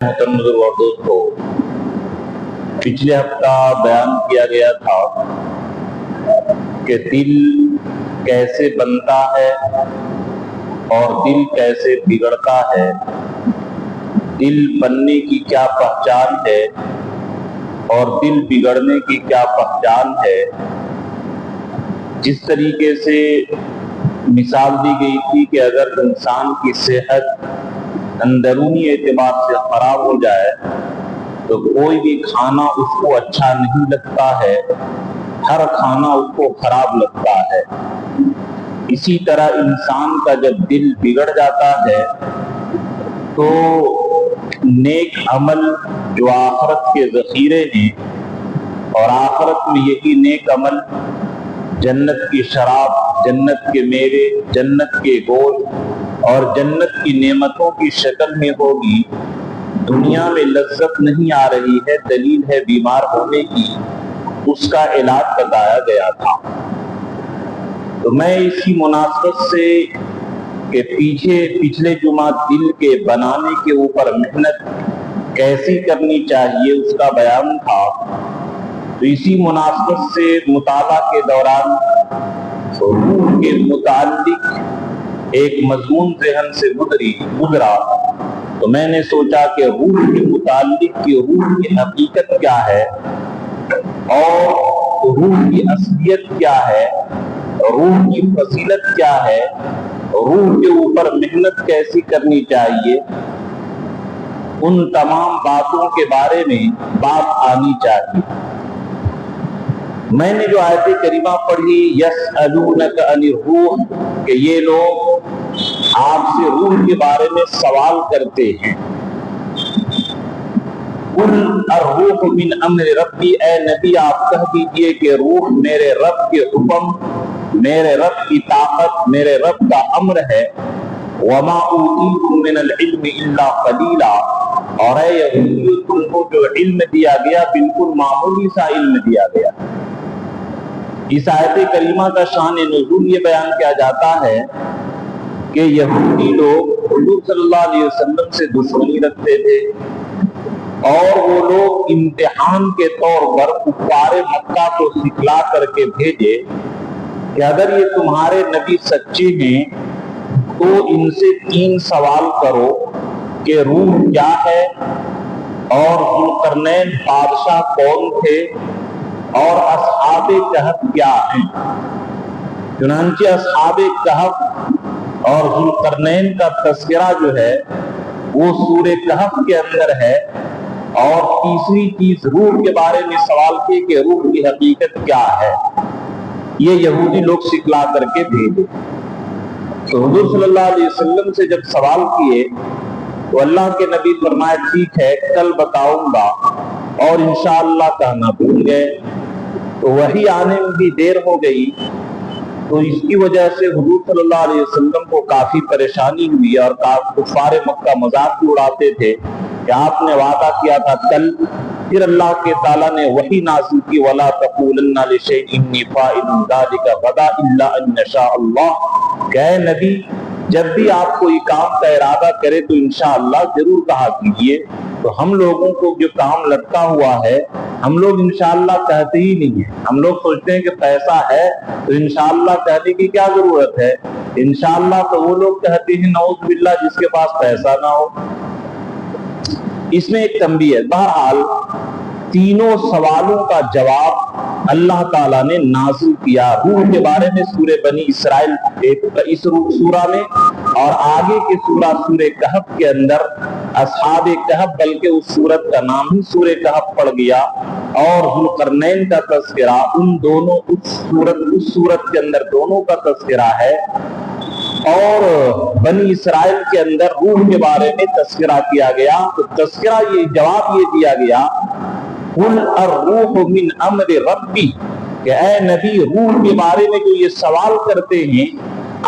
محترم بزرگ اور دوستوں، پچھلے ہفتہ بیان کیا گیا تھا کہ دل کیسے بنتا ہے اور دل کیسے بگڑتا ہے، دل بننے کی کیا پہچان ہے اور دل بگڑنے کی کیا پہچان ہے۔ جس طریقے سے مثال دی گئی تھی کہ اگر انسان کی صحت اندرونی اعتبار سے خراب ہو جائے تو کوئی بھی کھانا اس کو اچھا نہیں لگتا ہے، ہر کھانا اس کو خراب لگتا ہے۔ اسی طرح انسان کا جب دل بگڑ جاتا ہے تو نیک عمل جو آخرت کے ذخیرے ہیں، اور آخرت میں یہی نیک عمل جنت کی شراب، جنت کے میوے، جنت کے گوشت اور جنت کی نعمتوں کی شکل میں ہوگی، دنیا میں لذت نہیں آ رہی ہے، دلیل ہے بیمار ہونے کی، اس کا علاج بتایا گیا تھا۔ تو میں اسی مناسبت سے کہ پچھلے جمعہ دل کے بنانے کے اوپر محنت کیسی کرنی چاہیے اس کا بیان تھا، تو اسی مناسبت سے مطالعہ کے دوران روح کے متعلق ایک مضمون ذہن سے گزرا، تو میں نے سوچا کہ روح کے متعلق کہ روح کی حقیقت کیا ہے اور روح کی اصلیت کیا ہے، روح کی فضیلت کیا ہے، روح کے اوپر محنت کیسی کرنی چاہیے، ان تمام باتوں کے بارے میں بات آنی چاہیے۔ میں نے جو آیت کریمہ پڑھی یسألونک عن الروح، کہ یہ لوگ آپ سے روح کے بارے میں سوال کرتے ہیں، قل الروح من امر ربی، اے نبی آپ کہہ دیجئے کہ روح میرے رب کے حکم، میرے رب کی طاقت، میرے رب کا امر ہے۔ وما اوتیتم من العلم الا قلیلا، اور اے یہودیو تم کو جو علم دیا گیا بالکل معمولی سا علم دیا گیا۔ اس آیت کریمہ کا شان نزول یہ بیان کیا جاتا ہے کہ یہودی لوگ حضور صلی اللہ علیہ وسلم سے دشمنی رکھتے تھے، اور وہ لوگ امتحان کے طور پر کفار مکہ کو سکھلا کر کے بھیجے کہ اگر یہ تمہارے نبی سچے ہیں تو ان سے 3 سوال کرو کہ روح کیا ہے، اور ذوالقرنین بادشاہ کون تھے، اور اصحاب کہف کیا ہیں۔ چنانچہ اصحاب کہف اور ذوالقرنین کا تذکرہ جو ہے وہ سورہ کہف کے اندر ہے، اور تیسری چیز روح کے بارے میں سوال کیے کہ روح کی حقیقت کیا ہے۔ یہ یہودی لوگ سکھلا کر کے بھیجے، تو حضور صلی اللہ علیہ وسلم سے جب سوال کیے تو اللہ کے نبی فرمایا ٹھیک ہے کل بتاؤں گا، اور انشاءاللہ کہنا بھول گئے، تو وہی آنے میں بھی دیر ہو گئی، تو اس کی وجہ سے حضور صلی اللہ علیہ وسلم کو کافی پریشانی ہوئی، اور کفار مکہ مذاق اڑاتے تھے کہ آپ نے وعدہ کیا تھا کل، پھر اللہ کے تعالیٰ نے وحی نازل کی وَلَا تَقُولَنَّ لِشَيْءٍ إِنِّي فَاعِلٌ ذَلِكَ غَدًا إِلَّا أَن يَشَاءَ اللَّهُ، کہ اے نبی جب بھی آپ کوئی کام کا ارادہ کرے تو انشاءاللہ ضرور کہا کیجئے۔ تو ہم لوگوں کو جو کام لٹکا ہوا ہے ہم لوگ انشاءاللہ کہتے ہی نہیں ہیں، ہم لوگ سوچتے ہیں کہ پیسہ ہے تو انشاءاللہ کہنے کی کیا ضرورت ہے، انشاءاللہ تو وہ لوگ کہتے ہیں نعوذ باللہ جس کے پاس پیسہ نہ ہو۔ اس میں ایک تنبیہ ہے۔ بہرحال تینوں سوالوں کا جواب اللہ تعالیٰ نے نازل کیا روح کے بارے میں سورہ بنی اسرائیل اس سورہ میں، اور آگے کے سورہ کہف کے اندر اصحاب کہف، بلکہ اس سورت کا نام ہی سورہ کہف پڑ گیا، اور ذوالقرنین کا تذکرہ ان دونوں اس سورت کے اندر دونوں کا تذکرہ ہے، اور بنی اسرائیل کے اندر روح کے بارے میں تذکرہ کیا گیا۔ تو تذکرہ یہ جواب یہ دیا گیا قل الروح من امر ربی، کہ اے نبی روح کے بارے میں جو یہ سوال کرتے ہیں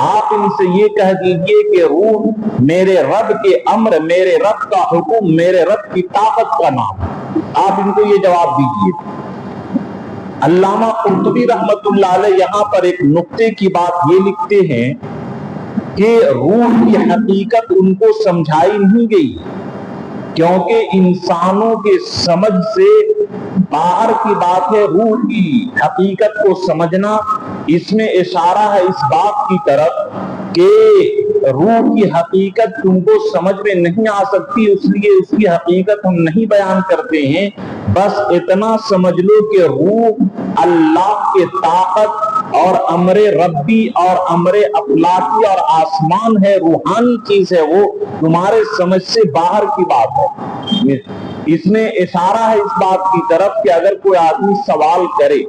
آپ ان سے یہ کہہ دیجئے کہ روح میرے رب کے امر، میرے رب کا حکم، میرے رب کی طاقت کا نام، آپ ان کو یہ جواب دیجئے۔ علامہ قرطبی رحمت اللہ علیہ یہاں پر ایک نقطے کی بات یہ لکھتے ہیں کہ روح کی حقیقت ان کو سمجھائی نہیں گئی، کیونکہ انسانوں کے سمجھ سے باہر کی بات ہے روح کی حقیقت کو سمجھنا۔ اس میں اشارہ ہے اس بات کی طرف کہ روح کی حقیقت تم کو سمجھ میں نہیں آ سکتی، اس لیے اس کی حقیقت ہم نہیں بیان کرتے ہیں۔ بس اتنا سمجھ لو کہ روح اللہ کے طاقت اور امر ربی اور امر اخلاقی اور آسمان ہے، روحانی چیز ہے، وہ تمہارے سمجھ سے باہر کی بات ہے۔ اس میں اشارہ ہے اس بات کی طرف کہ اگر کوئی آدمی سوال کرے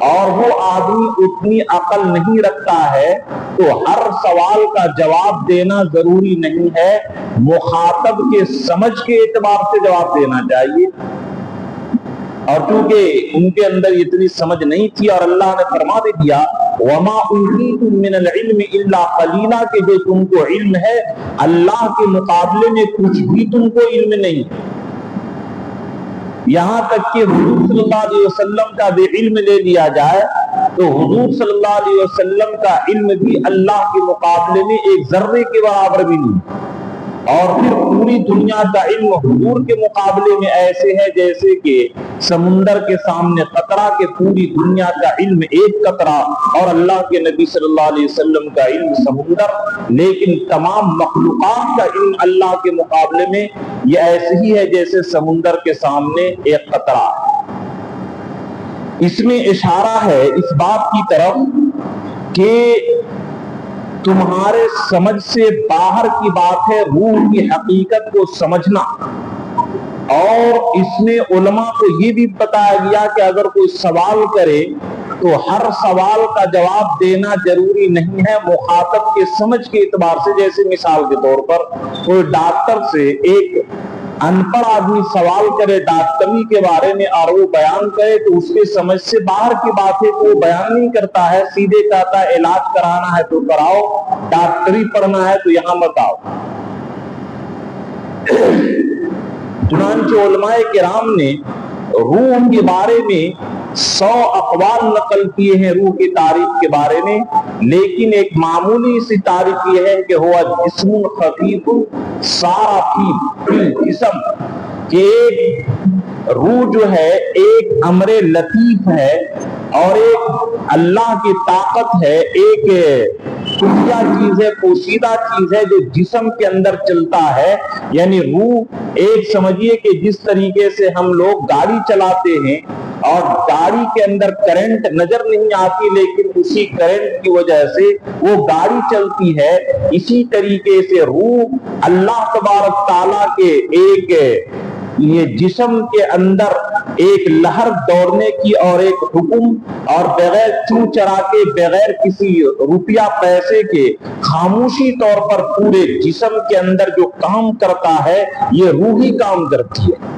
اور وہ آدمی اتنی عقل نہیں رکھتا ہے تو ہر سوال کا جواب دینا ضروری نہیں ہے، مخاطب کے سمجھ کے اعتبار سے جواب دینا چاہیے۔ اور چونکہ ان کے اندر اتنی سمجھ نہیں تھی اور اللہ نے فرما بھی دیا وَمَا أُوتِيتُم مِّنَ الْعِلْمِ إِلَّا قَلِيلًا کہ جو تم کو علم ہے اللہ کے مقابلے میں کچھ بھی تم کو علم نہیں۔ یہاں تک کہ حضور صلی اللہ علیہ وسلم کا بھی علم لے لیا جائے تو حضور صلی اللہ علیہ وسلم کا علم بھی اللہ کے مقابلے میں ایک ذرے کے برابر بھی نہیں۔ اور پھر پوری دنیا کا علم حضور کے مقابلے میں ایسے ہے جیسے کہ سمندر کے سامنے قطرہ کے پوری دنیا کا علم ایک قطرہ اور اللہ کے نبی صلی اللہ علیہ وسلم کا علم سمندر، لیکن تمام مخلوقات کا علم اللہ کے مقابلے میں یہ ایسے ہی ہے جیسے سمندر کے سامنے ایک قطرہ۔ اس میں اشارہ ہے اس بات کی طرف کہ تمہارے سمجھ سے باہر کی بات ہے روح کی حقیقت کو سمجھنا۔ اور اس میں علماء کو یہ بھی بتایا گیا کہ اگر کوئی سوال کرے تو ہر سوال کا جواب دینا ضروری نہیں ہے مخاطب کے سمجھ کے اعتبار سے۔ جیسے مثال کے طور پر کوئی ڈاکٹر سے ایک ان پڑھ آدمی سوال کرے ڈاکٹری کے بارے میں اور وہ بیان کرے تو اس کے سمجھ سے باہر کی بات ہے کہ وہ بیان نہیں کرتا ہے، سیدھے کہتا ہے علاج کرانا ہے تو کراؤ، ڈاکٹری پڑھنا ہے تو یہاں مت آؤ۔ چنانچہ علماء کرام نے روح کے بارے میں 100 اقوال نقل کیے ہیں روح کی تعریف کے بارے میں، لیکن ایک معمولی سی تعریف یہ ہے کہ ہوا جسم خفیف سارا فی جسم، کہ ایک روح جو ہے ایک امر لطیف ہے اور ایک اللہ کی طاقت ہے، ایک خفیہ چیز ہے، پوشیدہ چیز ہے جو جسم کے اندر چلتا ہے۔ یعنی روح ایک سمجھیے کہ جس طریقے سے ہم لوگ گاڑی چلاتے ہیں اور گاڑی کے اندر کرنٹ نظر نہیں آتی لیکن اسی کرنٹ کی وجہ سے وہ گاڑی چلتی ہے، اسی طریقے سے روح اللہ تبارک تعالیٰ کے ایک یہ جسم کے اندر ایک لہر دوڑنے کی اور ایک حکم اور بغیر چو چرا کے بغیر کسی روپیہ پیسے کے خاموشی طور پر پورے جسم کے اندر جو کام کرتا ہے یہ روح ہی کام کرتی ہے۔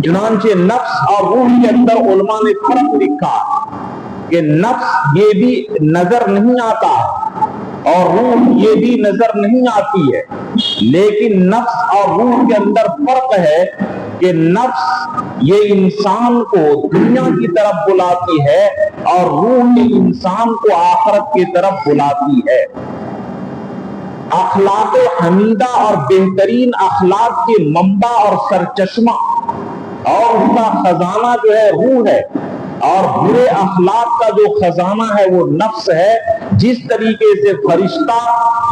چنانچہ نفس اور روح کے اندر علماء نے فرق لکھا کہ نفس یہ بھی نظر نہیں آتا اور روح یہ بھی نظر نہیں آتی ہے، لیکن نفس اور روح کے اندر فرق ہے کہ نفس یہ انسان کو دنیا کی طرف بلاتی ہے اور روح یہ انسان کو آخرت کی طرف بلاتی ہے۔ اخلاق حمیدہ اور بہترین اخلاق کے منبع اور سرچشمہ اور اس کا خزانہ جو ہے روح ہے، اور برے اخلاق کا جو خزانہ ہے وہ نفس ہے۔ جس طریقے سے فرشتہ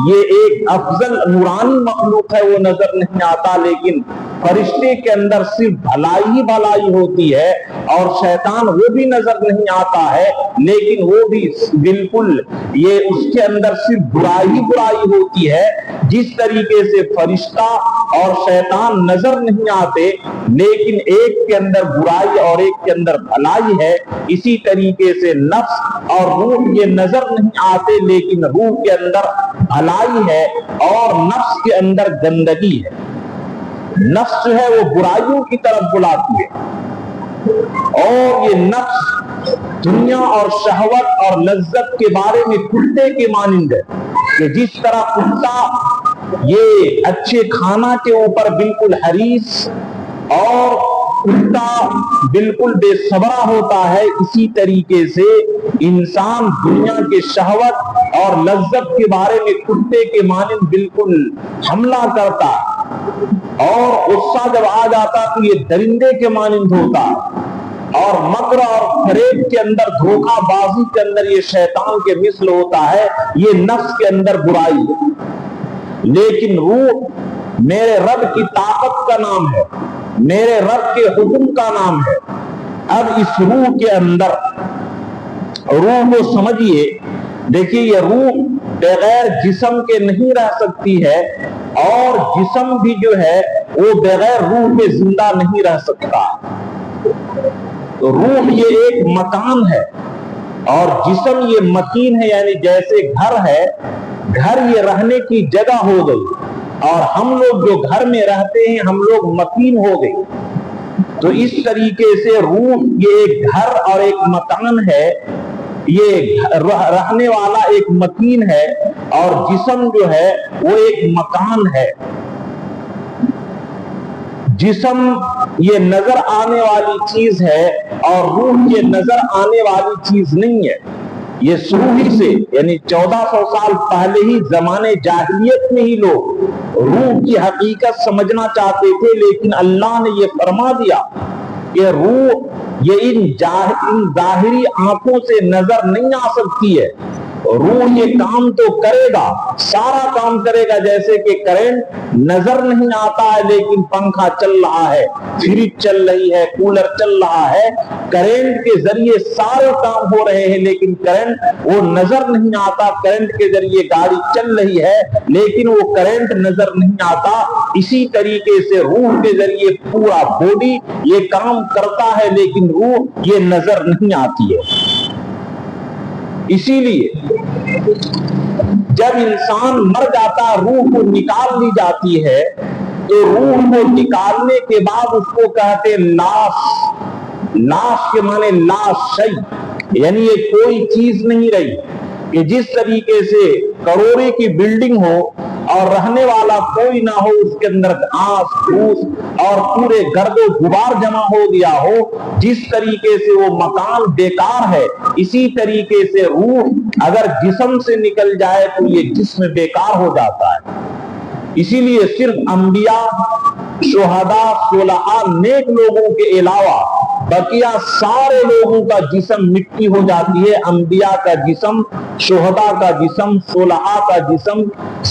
یہ ایک افضل نورانی مخلوق ہے وہ نظر نہیں آتا، لیکن فرشتے کے اندر صرف بھلائی ہی بھلائی ہوتی ہے، اور شیطان وہ بھی نظر نہیں آتا ہے لیکن وہ بھی بالکل یہ اس کے اندر صرف برائی ہی برائی ہوتی ہے۔ جس طریقے سے فرشتہ اور شیطان نظر نہیں آتے لیکن ایک کے اندر برائی اور ایک کے اندر بھلائی ہے، اسی طریقے سے نفس اور روح یہ نظر نہیں آتے لیکن روح کے اندر بھلائی ہے اور نفس کے اندر گندگی ہے۔ نفس جو ہے وہ برائیوں کی طرف بلاتی ہے، اور یہ نفس دنیا اور شہوت اور لذت کے بارے میں کتے کے مانند ہے کہ جس طرح کتا یہ اچھے کھانا کے اوپر بالکل حریص اور کتا بالکل بے صبرا ہوتا ہے، اسی طریقے سے انسان دنیا کے شہوت اور لذت کے بارے میں کتے کے مانند بالکل حملہ کرتا اور غصہ جب آ جاتا تو یہ درندے کے مانند ہوتا، اور مکر اور فریب کے اندر، دھوکہ بازی کے اندر یہ شیطان کے مثل ہوتا ہے، یہ نفس کے اندر برائی ہے۔ لیکن روح میرے رب کی طاقت کا نام ہے، میرے رب کے حکم کا نام ہے۔ اب اس روح کے اندر، روح کو سمجھیے، دیکھیے یہ روح بغیر جسم کے نہیں رہ سکتی ہے، اور جسم بھی جو ہے وہ بغیر روح کے زندہ نہیں رہ سکتا۔ تو روح یہ ایک مکان ہے، اور جسم یہ مکین ہے، یعنی جیسے گھر ہے، گھر یہ رہنے کی جگہ ہو گئی، اور ہم لوگ جو گھر میں رہتے ہیں ہم لوگ مکین ہو گئے۔ تو اس طریقے سے روح یہ ایک گھر اور ایک مکان ہے، یہ رہنے والا ایک مکین ہے، اور جسم جو ہے وہ ایک مکان ہے۔ جسم یہ نظر آنے والی چیز ہے، اور روح یہ نظر آنے والی چیز نہیں ہے۔ یہ شروع ہی سے، یعنی 1400 سال پہلے ہی زمانے جاہلیت میں ہی لوگ روح کی حقیقت سمجھنا چاہتے تھے، لیکن اللہ نے یہ فرما دیا کہ روح یہ ان ظاہری آنکھوں سے نظر نہیں آ سکتی ہے۔ روح یہ کام تو کرے گا، سارا کام کرے گا، جیسے کہ کرنٹ نظر نہیں آتا ہے لیکن پنکھا چل رہا ہے، فریج چل رہی ہے، کولر چل رہا ہے، کرنٹ کے ذریعے سارے کام ہو رہے ہیں، لیکن کرنٹ وہ نظر نہیں آتا۔ کرنٹ کے ذریعے گاڑی چل رہی ہے لیکن وہ کرنٹ نظر نہیں آتا۔ اسی طریقے سے روح کے ذریعے پورا باڈی یہ کام کرتا ہے، لیکن روح یہ نظر نہیں آتی ہے۔ اسی لیے جب انسان مر جاتا، روح کو نکال لی جاتی ہے، تو روح کو نکالنے کے بعد اس کو کہتے لاش۔ لاش کے معنی لا شیء، یعنی یہ کوئی چیز نہیں رہی، کہ جس طریقے سے کروڑے کی بلڈنگ ہو اور رہنے والا کوئی نہ ہو، اس کے اندر گھاس پھوس اور پورے گرد و غبار جمع ہو گیا ہو، جس طریقے سے وہ مکان بیکار ہے، اسی طریقے سے روح اگر جسم سے نکل جائے تو یہ جسم بیکار ہو جاتا ہے۔ اسی لیے صرف انبیاء، شہداء، صلحاء، نیک لوگوں کے علاوہ بقیہ سارے لوگوں کا جسم مٹی ہو جاتی ہے۔ انبیاء کا جسم، شہداء کا جسم، صلحاء کا جسم،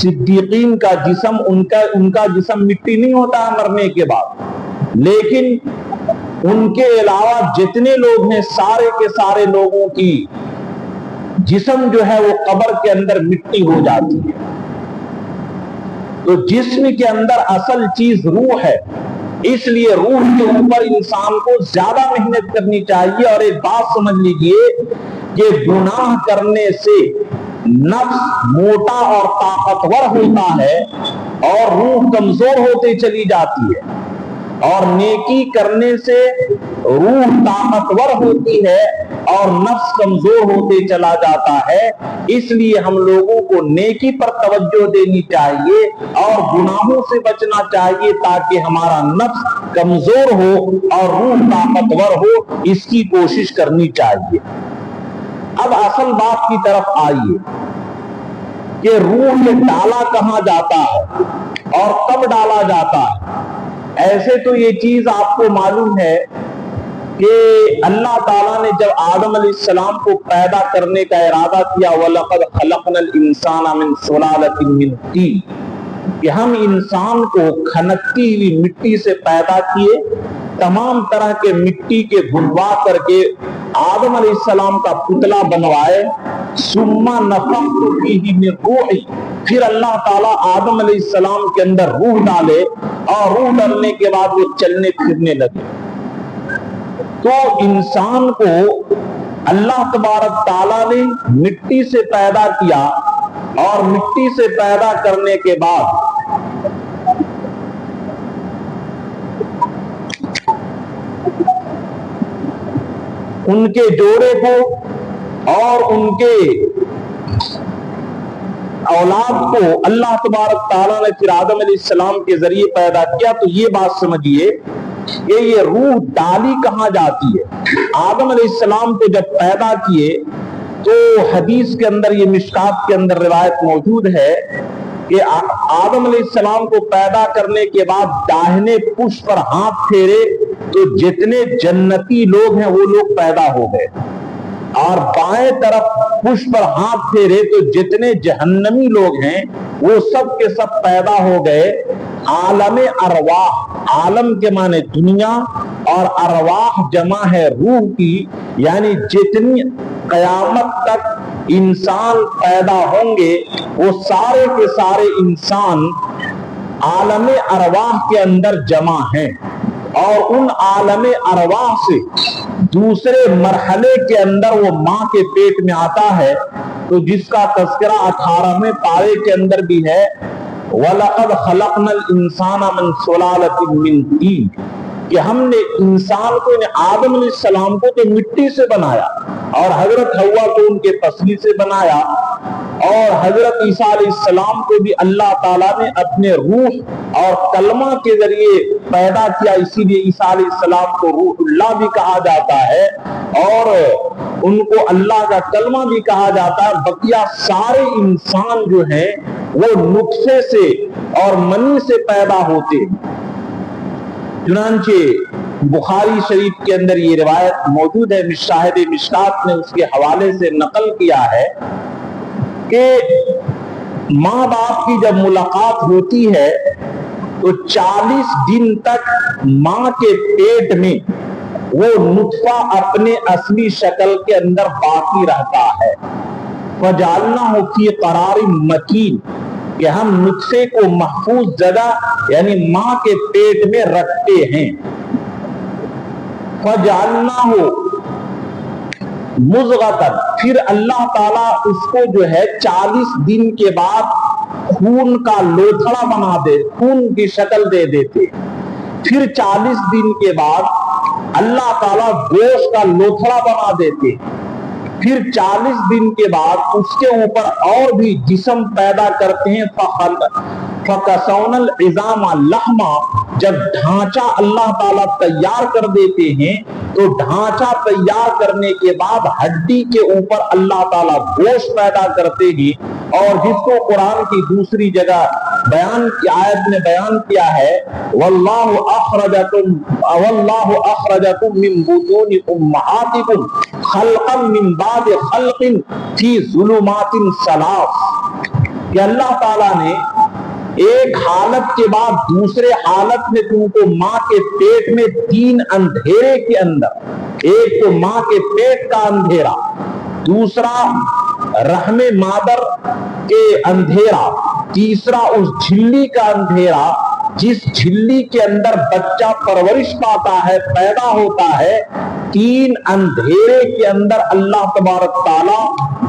صدیقین کا جسم، ان کا جسم مٹی نہیں ہوتا ہے مرنے کے بعد، لیکن ان کے علاوہ جتنے لوگ ہیں سارے کے سارے لوگوں کی جسم جو ہے وہ قبر کے اندر مٹی ہو جاتی ہے۔ تو جسم کے اندر اصل چیز روح ہے، اس لیے روح کے اوپر انسان کو زیادہ محنت کرنی چاہیے۔ اور ایک بات سمجھ لیجئے کہ گناہ کرنے سے نفس موٹا اور طاقتور ہوتا ہے، اور روح کمزور ہوتے چلی جاتی ہے، اور نیکی کرنے سے روح طاقتور ہوتی ہے اور نفس کمزور ہوتے چلا جاتا ہے۔ اس لیے ہم لوگوں کو نیکی پر توجہ دینی چاہیے اور گناہوں سے بچنا چاہیے، تاکہ ہمارا نفس کمزور ہو اور روح طاقتور ہو، اس کی کوشش کرنی چاہیے۔ اب اصل بات کی طرف آئیے کہ روح میں ڈالا کہاں جاتا ہے اور کب ڈالا جاتا ہے۔ ایسے تو یہ چیز آپ کو معلوم ہے کہ اللہ تعالیٰ نے جب آدم علیہ السلام کو پیدا کرنے کا ارادہ کیا، وَلَقَدْ خَلَقْنَا الْإِنسَانَ مِنْ سُلَالَةٍ مِنْ طِينٍ، کہ ہم انسان کو کھنکتی ہوئی مٹی سے پیدا کیے، تمام طرح کے مٹی کے بنوا کر کے آدم علیہ السلام کا پتلا بنوائے، ثُمَّ نَفَخْتُ فِيهِ مِنْ رُوحِي، پھر اللہ تعالیٰ آدم علیہ السلام کے اندر روح ڈالے، اور روح ڈالنے کے بعد وہ چلنے پھرنے لگے۔ تو انسان کو اللہ تبارک تعالیٰ نے مٹی سے پیدا کیا، اور مٹی سے پیدا کرنے کے بعد ان کے جوڑے کو اور ان کے اولاد کو اللہ تبارک تعالیٰ نے پھر آدم علیہ السلام کے ذریعے پیدا کیا۔ تو یہ بات سمجھیے کہ یہ روح ڈالی کہاں جاتی ہے۔ آدم علیہ السلام کو جب پیدا کیے تو حدیث کے اندر، یہ مشکات کے اندر روایت موجود ہے کہ آدم علیہ السلام کو پیدا کرنے کے بعد داہنے پشت پر ہاتھ پھیرے تو جتنے جنتی لوگ ہیں وہ لوگ پیدا ہو گئے، اور بائیں طرف پشت پر ہاتھ پھیرے تو جتنے جہنمی لوگ ہیں وہ سب کے سب پیدا ہو گئے۔ عالم ارواح، عالم کے معنی دنیا اور ارواح جمع ہے روح کی، یعنی جتنی قیامت تک انسان پیدا ہوں گے وہ سارے کے سارے انسان عالم ارواح کے اندر جمع ہیں، اور ان عالم ارواح سے دوسرے مرحلے کے اندر وہ ماں کے پیٹ میں آتا ہے، تو جس کا تذکرہ 18ویں پارے کے اندر بھی ہے، وَلَقَدْ خَلَقْنَا الْإِنسَانَ مِنْ صُلَالَةٍ مِّن طِينٍ، کہ ہم نے انسان کو، آدم علیہ السلام کو تو مٹی سے بنایا، اور حضرت حوا کو ان کے پسلی سے بنایا، اور حضرت عیسیٰ علیہ السلام کو بھی اللہ تعالیٰ نے اپنے روح اور کلمہ کے ذریعے پیدا کیا، اسی لیے عیسیٰ علیہ السلام کو روح اللہ بھی کہا جاتا ہے اور ان کو اللہ کا کلمہ بھی کہا جاتا ہے۔ بقیہ سارے انسان جو ہیں وہ نطفے سے اور منی سے پیدا ہوتے ہیں۔ چنانچہ بخاری شریف کے اندر یہ روایت موجود ہے، شاہد مشکات نے اس کے حوالے سے نقل کیا ہے کہ ماں باپ کی جب ملاقات ہوتی ہے تو 40 دن تک ماں کے پیٹ میں وہ نطفہ اپنے اصلی شکل کے اندر باقی رہتا ہے۔ فَجَعَلْنَاهُ فِي قَرَارٍ مَكِينٍ، کہ ہم نطفے کو محفوظ جگہ یعنی ماں کے پیٹ میں رکھتے ہیں۔ فَجَعَلْنَاهُ مُضْغَةً، پھر اللہ تعالیٰ اس کو جو ہے 40 دن کے بعد خون کا لوتھڑا بنا دے، خون کی شکل دے دیتے۔ پھر 40 دن کے بعد اللہ تعالیٰ گوشت کا لوتھڑا بنا دیتے۔ پھر 40 دن کے بعد اس کے اوپر اور بھی جسم پیدا کرتے ہیں۔ فَكَسَوْنَا الْعِظَامَ لَحْمًا، جب ڈھانچہ اللہ تعالیٰ تیار کر دیتے ہیں تو ڈھانچہ تیار کرنے کے بعد ہڈی کے اوپر اللہ تعالیٰ گوشت پیدا کرتے ہیں، اور جس کو قرآن کی دوسری جگہ بیان کی آیت میں بیان کیا ہے، وَاللَّهُ أَخْرَجَكُم مِّن بُطُونِ أُمَّهَاتِكُمْ خَلْقًا مِّن بَعْدِ خَلْقٍ فِي ظُلُمَاتٍ ثَلَاثٍ، کہ اللہ تعالیٰ نے ایک حالت کے بعد دوسرے حالت میں تم کو ماں کے پیٹ میں 3 اندھیرے کے اندر، ایک تو ماں کے پیٹ کا اندھیرا، دوسرا رحم مادر کے اندھیرا، تیسرا اس جھلی کا اندھیرا جس جھلی کے اندر بچہ پرورش پاتا ہے، پیدا ہوتا ہے۔ 3 اندھیرے کے اندر اللہ تبارک تعالیٰ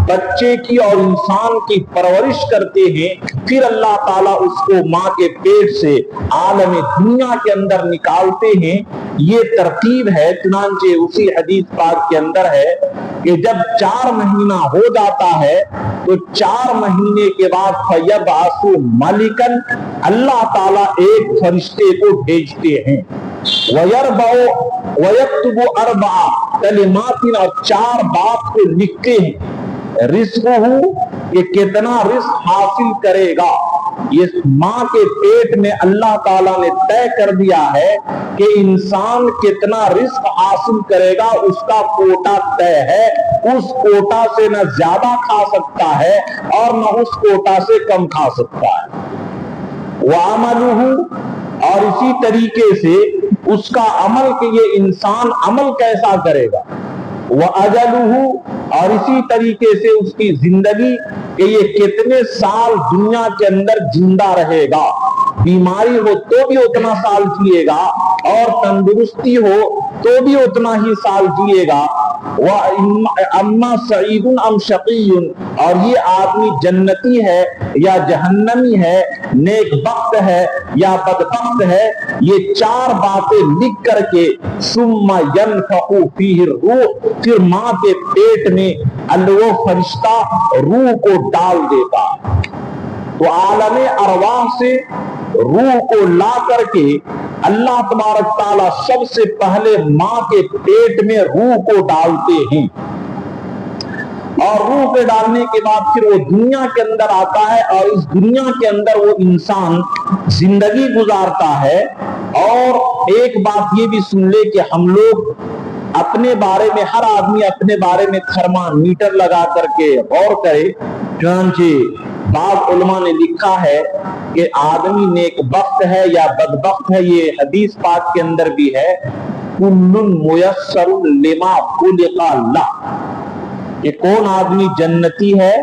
بچے کی اور انسان کی پرورش کرتے ہیں، پھر اللہ تعالیٰ اس کو ماں کے پیٹ سے عالم دنیا کے اندر نکالتے ہیں۔ یہ ترتیب ہے، چنانچہ اسی حدیث پاک کے اندر ہے کہ جب 4 مہینہ ہو جاتا ہے تو 4 مہینے کے بعد فَيَبْعَثُ مَلِكًا، اللہ تعالیٰ ایک فرشتے کو بھیجتے ہیں، وَيَكْتُبُ 4 کلمات، اور 4 بات کو لکھتے ہیں، رزقہ، کہ کتنا رزق حاصل کرے گا۔ یہ ماں کے پیٹ میں اللہ تعالیٰ نے طے کر دیا ہے کہ انسان کتنا رزق حاصل کرے گا، اس کا کوٹا طے ہے، اس کوٹا سے نہ زیادہ کھا سکتا ہے اور نہ اس کوٹا سے کم کھا سکتا ہے۔ وَعَمَلُهُ، اور اسی طریقے سے اس کا عمل کہ یہ انسان عمل کیسا کرے گا۔ وَأَجَلُهُ، اور اسی طریقے سے اس کی زندگی کہ یہ کتنے سال دنیا کے اندر زندہ رہے گا، بیماری ہو تو بھی اتنا سال جیے گا اور تندرستی ہو تو بھی اتنا ہی سال جیے گا۔ اما سعید ام شقی، اور یہ آدمی جنتی ہے یا جہنمی ہے، نیک بخت ہے یا بدبخت ہے، یہ 4 باتیں لکھ کر کے ثم ينفخ فیہ الروح، پھر ماں کے پیٹ میں وہ فرشتہ روح کو ڈال دیتا۔ تو عالم ارواح سے روح کو لا کر کے اللہ تبارک تعالیٰ سب سے پہلے ماں کے پیٹ میں روح کو ڈالتے ہیں۔ اور روح پہ ڈالنے کے بعد پھر وہ دنیا کے اندر آتا ہے اور اس دنیا کے اندر وہ انسان زندگی گزارتا ہے. اور ایک بات یہ بھی سن لے کہ ہم لوگ اپنے بارے میں، ہر آدمی اپنے بارے میں تھرمامیٹر لگا کر کے غور کرے. چنانچہ بعض علماء نے لکھا ہے کہ آدمی نیک بخت ہے یا بدبخت ہے. یہ حدیث پاک کے اندر بھی ہے، کل میسر لما خلق لہ، کہ کون آدمی جنتی ہے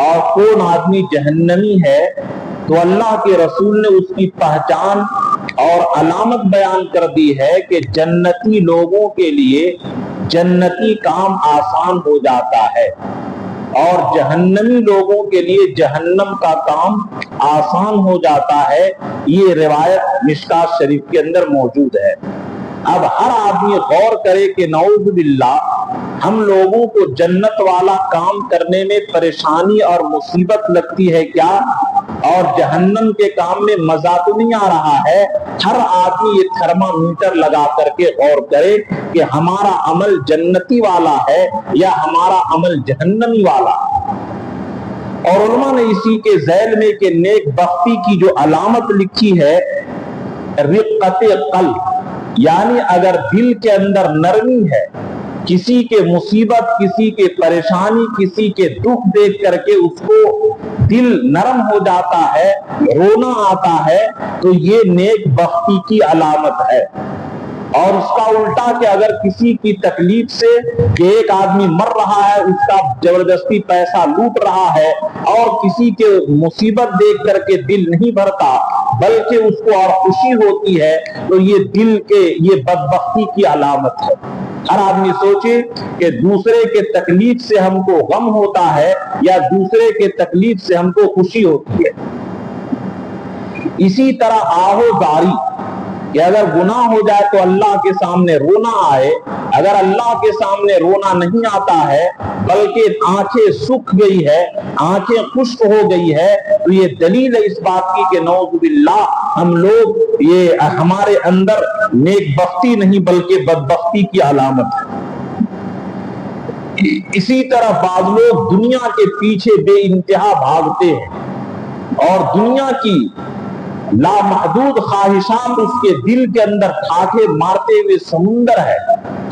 اور کون آدمی جہنمی ہے. تو اللہ کے رسول نے اس کی پہچان اور علامت بیان کر دی ہے کہ جنتی لوگوں کے لیے جنتی کام آسان ہو جاتا ہے اور جہنمی لوگوں کے لیے جہنم کا کام آسان ہو جاتا ہے. یہ روایت مشکات شریف کے اندر موجود ہے. اب ہر آدمی غور کرے کہ نعوذ باللہ ہم لوگوں کو جنت والا کام کرنے میں پریشانی اور مصیبت لگتی ہے کیا، اور جہنم کے کام میں مزہ تو نہیں آ رہا ہے. ہر آدمی یہ تھرمامیٹر لگا کر کے غور کرے کہ ہمارا عمل جنتی والا ہے یا ہمارا عمل جہنمی والا. اور علماء نے اسی کے ذیل میں کہ نیک بختی کی جو علامت لکھی ہے رقت قلب، یعنی اگر دل کے اندر نرمی ہے، کسی کے مصیبت، کسی کے پریشانی، کسی کے دکھ دیکھ کر کے اس کو دل نرم ہو جاتا ہے، رونا آتا ہے، تو یہ نیک بختی کی علامت ہے. اور اس کا الٹا کہ اگر کسی کی تکلیف سے، کہ ایک آدمی مر رہا ہے، اس کا زبردستی پیسہ لوٹ رہا ہے اور کسی کے مصیبت دیکھ کر کے دل نہیں بھرتا بلکہ اس کو اور خوشی ہوتی ہے، تو یہ دل کے یہ بدبختی کی علامت ہے. ہر آدمی سوچے کہ دوسرے کے تکلیف سے ہم کو غم ہوتا ہے یا دوسرے کے تکلیف سے ہم کو خوشی ہوتی ہے. اسی طرح آہو زاری، کہ اگر گناہ ہو جائے تو اللہ کے سامنے رونا آئے. اگر اللہ کے سامنے رونا نہیں آتا ہے بلکہ آنکھیں سوکھ گئی ہے، آنکھیں خشک ہو گئی ہے، تو یہ دلیل ہے اس بات کی کہ نعوذ باللہ ہم لوگ، یہ ہمارے اندر نیک بختی نہیں بلکہ بدبختی کی علامت ہے. اسی طرح بعض لوگ دنیا کے پیچھے بے انتہا بھاگتے ہیں اور دنیا کی لامحدود خواہشات اس کے دل کے اندر ٹھاٹھے مارتے ہوئے سمندر ہے.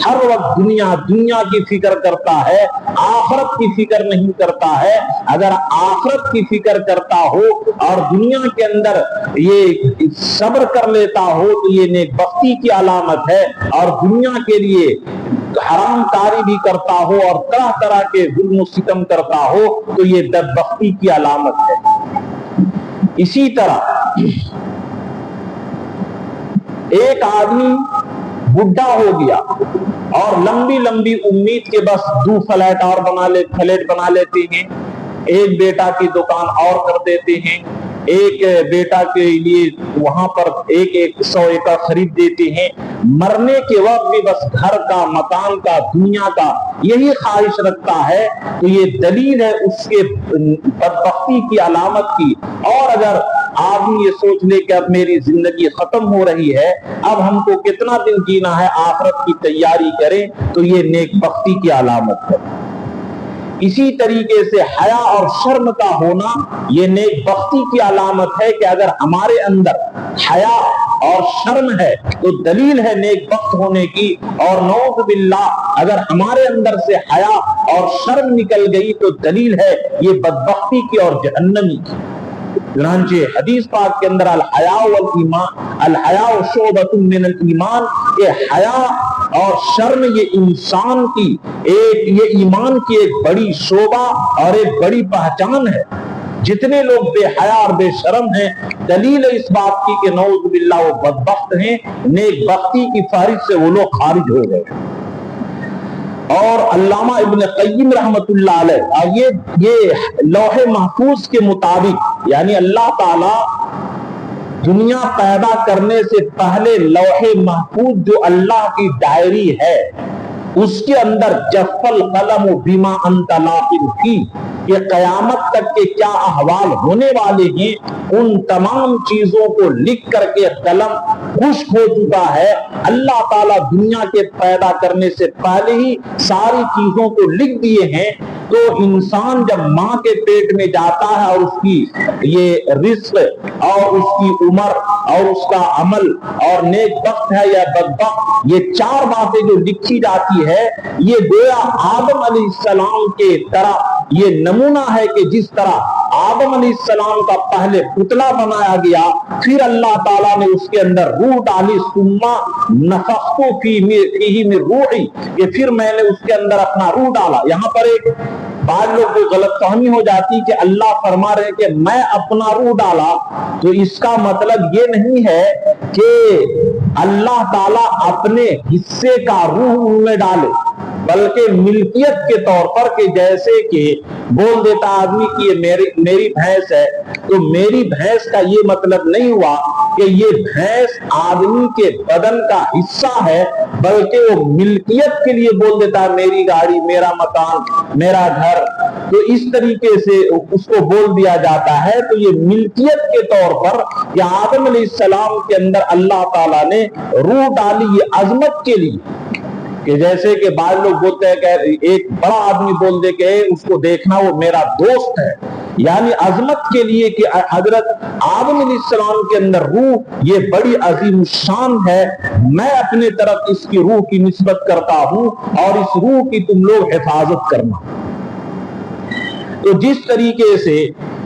ہر وقت دنیا کی فکر کرتا ہے، آخرت کی فکر نہیں کرتا ہے. اگر آخرت کی فکر کرتا ہو اور دنیا کے اندر یہ صبر کر لیتا ہو تو یہ نیک بختی کی علامت ہے. اور دنیا کے لیے حرام کاری بھی کرتا ہو اور طرح طرح کے ظلم و ستم کرتا ہو تو یہ بدبختی کی علامت ہے. اسی طرح ایک آدمی بڈھا ہو گیا اور لمبی لمبی امید کے بس 2 فلیٹ اور بنا لیتے ہیں، ایک بیٹا کی دکان اور کر دیتے ہیں، ایک بیٹا کے لیے وہاں پر 100 ایکڑ خرید دیتے ہیں. مرنے کے وقت بھی بس گھر کا، مکان کا، دنیا کا یہی خواہش رکھتا ہے. تو یہ دلیل ہے اس کے بدبختی کی علامت کی. اور اگر آدمی یہ سوچ لے کہ اب میری زندگی ختم ہو رہی ہے، اب ہم کو کتنا دن جینا ہے، آخرت کی تیاری کریں، تو یہ نیک بختی کی علامت ہے. اسی طریقے سے حیا اور شرم کا ہونا یہ نیک بختی کی علامت ہے کہ اگر ہمارے اندر حیا اور شرم ہے تو دلیل ہے نیک بخت ہونے کی. اور نعوذ باللہ اگر ہمارے اندر سے حیا اور شرم نکل گئی تو دلیل ہے یہ بدبختی کی اور جہنمی کی. چنانچہ حدیث پاک کے اندر الحیاء والایمان، الحیاء شعبۃ من الایمان، کہ حیا اور شرم یہ انسان کی یہ ایمان کی ایک بڑی شعبہ اور ایک بڑی پہچان ہے. جتنے لوگ بے حیا اور بے شرم ہیں دلیل ہے اس بات کی کہ نعوذ باللہ وہ بدبخت ہیں، نیک بختی کی فہرست سے وہ لوگ خارج ہو گئے. اور علامہ ابن قیم رحمت اللہ علیہ، اور یہ لوح محفوظ کے مطابق، یعنی اللہ تعالی دنیا پیدا کرنے سے پہلے لوح محفوظ جو اللہ کی ڈائری ہے اس کے اندر جف القلم بما انت لاقٍ فی، کہ قیامت تک کے کیا احوال ہونے والے ہیں ان تمام چیزوں کو لکھ کر کے قلم خشک ہو چکا ہے. اللہ تعالیٰ دنیا کے پیدا کرنے سے پہلے ہی ساری چیزوں کو لکھ دیے ہیں. تو انسان جب ماں کے پیٹ میں جاتا ہے اور اس کی یہ رزق اور اس کی عمر اور اس کا عمل اور نیک بخت ہے یا بدبخت، یہ چار باتیں جو لکھی جاتی ہے، یہ گویا آدم علیہ السلام کے طرح یہ نمونہ ہے کہ جس طرح آدم علیہ السلام کا پہلے پتلا بنایا گیا، پھر اللہ تعالیٰ نے اس کے اندر روح ڈالی، ثم نفخت فیہ من روحی، کہ پھر میں نے اس کے اندر اپنا روح ڈالا۔ یہاں پر ایک بعض لوگ کو غلط فہمی ہو جاتی کہ اللہ فرما رہے کہ میں اپنا روح ڈالا، تو اس کا مطلب یہ نہیں ہے کہ اللہ تعالیٰ اپنے حصے کا روح ان میں ڈالے، بلکہ ملکیت کے طور پر، کہ جیسے کہ بول دیتا آدمی کہ یہ میری بھینس ہے، تو میری بھینس کا یہ مطلب نہیں ہوا کہ یہ بھینس آدمی کے بدن کا حصہ ہے، بلکہ وہ ملکیت کے لیے بول دیتا ہے میری گاڑی، میرا مکان، میرا گھر، تو اس طریقے سے اس کو بول دیا جاتا ہے۔ تو یہ ملکیت کے طور پر کہ آدم علیہ السلام کے اندر اللہ تعالیٰ نے روح ڈالی، یہ عظمت کے لیے، کہ جیسے کہ بعض لوگ بولتے ہیں کہ ایک بڑا آدمی بول دے کہ اس کو دیکھنا وہ میرا دوست ہے، یعنی عظمت کے لیے کہ حضرت آدم علیہ السلام کے اندر روح یہ بڑی عظیم الشان ہے، میں اپنے طرف اس کی روح کی نسبت کرتا ہوں اور اس روح کی تم لوگ حفاظت کرنا۔ تو جس طریقے سے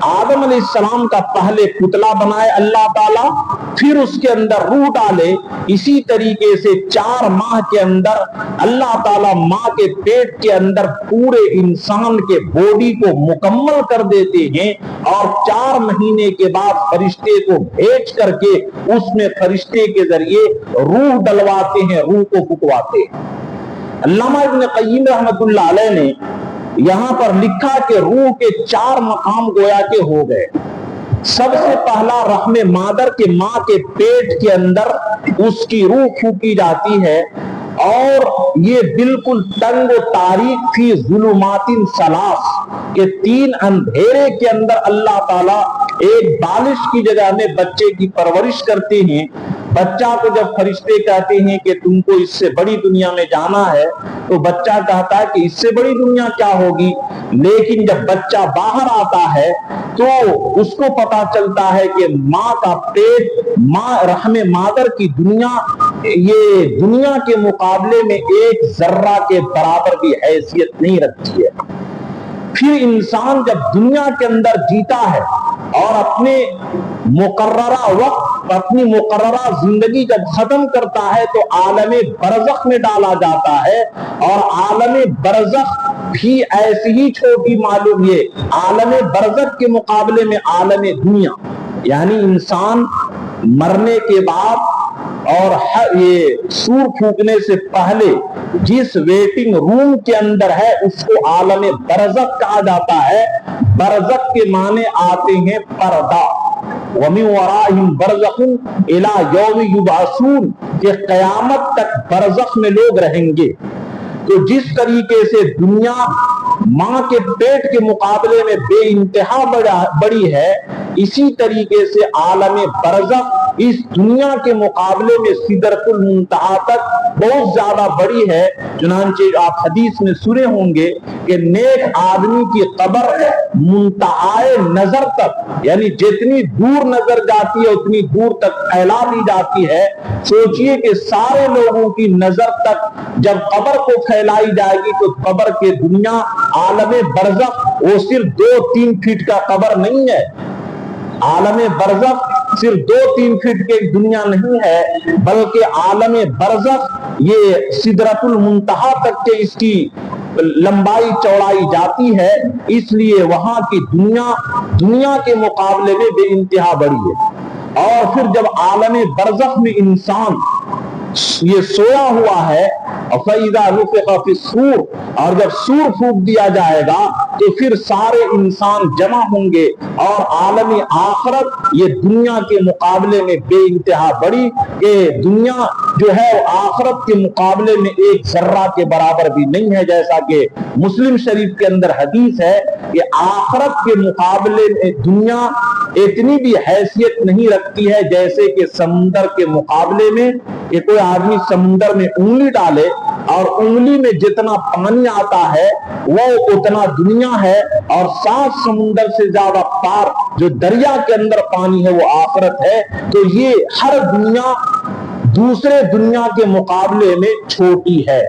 آدم علیہ السلام کا پہلے پتلا بنائے اللہ تعالیٰ، پھر اس کے اندر روح ڈالے، اسی طریقے سے 4 ماہ کے اندر اللہ تعالیٰ ماں کے پیٹ کے اندر پورے انسان کے باڈی کو مکمل کر دیتے ہیں، اور 4 مہینے کے بعد فرشتے کو بھیج کر کے اس میں فرشتے کے ذریعے روح ڈلواتے ہیں، روح کو پھکواتے ہیں۔ علامہ ابن قیم رحمۃ اللہ علیہ نے یہاں پر لکھا کہ روح کے 4 مقام گویا کے ہو گئے۔ سب سے پہلا رحم مادر کے ماں کے پیٹ کے اندر اس کی روح پھونکی جاتی ہے، اور یہ بالکل تنگ و تاریک فی ظلمات ثلاث، کہ 3 اندھیرے کے اندر اللہ تعالیٰ ایک بالش کی جگہ میں بچے کی پرورش کرتے ہیں۔ بچہ کو جب فرشتے کہتے ہیں کہ تم کو اس سے بڑی دنیا میں جانا ہے، تو بچہ کہتا ہے کہ اس سے بڑی دنیا کیا ہوگی، لیکن جب بچہ باہر آتا ہے تو اس کو پتا چلتا ہے کہ ماں کا پیٹ، ماں رحم مادر کی دنیا، یہ دنیا کے مقابلے میں ایک ذرہ کے برابر بھی حیثیت نہیں رکھتی ہے۔ پھر انسان جب دنیا کے اندر جیتا ہے اور اپنے مقررہ وقت، اپنی مقررہ زندگی جب ختم کرتا ہے، تو عالم برزخ میں ڈالا جاتا ہے، اور عالم برزخ بھی ایسی ہی چھوٹی معلوم، یہ عالم برزخ کے مقابلے میں عالم دنیا، یعنی انسان مرنے کے بعد اور یہ سور پھونکنے سے پہلے جس ویٹنگ روم کے اندر ہے اس کو عالم برزخ کہا جاتا ہے۔ برزخ کے معنی آتے ہیں پردہ، وَمِن وَرَائِهِمْ بَرْزَخٌ إِلَى يَوْمِ يُبْعَثُونَ، کہ قیامت تک برزخ میں لوگ رہیں گے۔ تو جس طریقے سے دنیا ماں کے پیٹ کے مقابلے میں بے انتہا بڑی ہے، اسی طریقے سے عالم برزخ اس دنیا کے مقابلے میں سدرۃ المنتہا تک بہت زیادہ بڑی ہے۔ چنانچہ آپ حدیث میں سنے ہوں گے کہ نیک آدمی کی قبر منتہائے نظر تک، یعنی جتنی دور نظر جاتی ہے اتنی دور تک پھیلا دی جاتی ہے۔ سوچئے کہ سارے لوگوں کی نظر تک جب قبر کو پھیلائی جائے گی تو قبر کے دنیا عالم برزخ وہ صرف 2-3 فٹ کا قبر نہیں ہے، عالم برزخ صرف 2-3 فٹ کے دنیا نہیں ہے، بلکہ عالم برزخ یہ سدرۃ المنتہا تک کے اس کی لمبائی چوڑائی جاتی ہے، اس لیے وہاں کی دنیا کے مقابلے میں بے انتہا بڑی ہے۔ اور پھر جب عالم برزخ میں انسان یہ سویا ہوا ہے، فَإِذَا نُفِخَ فِي الصُّورِ، اور جب سور پھونک دیا جائے گا تو پھر سارے انسان جمع ہوں گے، اور عالم آخرت یہ دنیا کے مقابلے میں بے انتہا بڑی، کہ دنیا جو ہے آخرت کے مقابلے میں ایک ذرہ کے برابر بھی نہیں ہے، جیسا کہ مسلم شریف کے اندر حدیث ہے کہ آخرت کے مقابلے میں دنیا اتنی بھی حیثیت نہیں رکھتی ہے جیسے کہ سمندر کے مقابلے میں، کہ کوئی آدمی سمندر میں انگلی ڈالے اور انگلی میں جتنا پانی آتا ہے وہ اتنا دنیا ہے، اور 7 سمندر سے زیادہ پار جو دریا کے اندر پانی ہے وہ آخرت ہے۔ تو یہ ہر دنیا دوسرے دنیا کے مقابلے میں چھوٹی ہے۔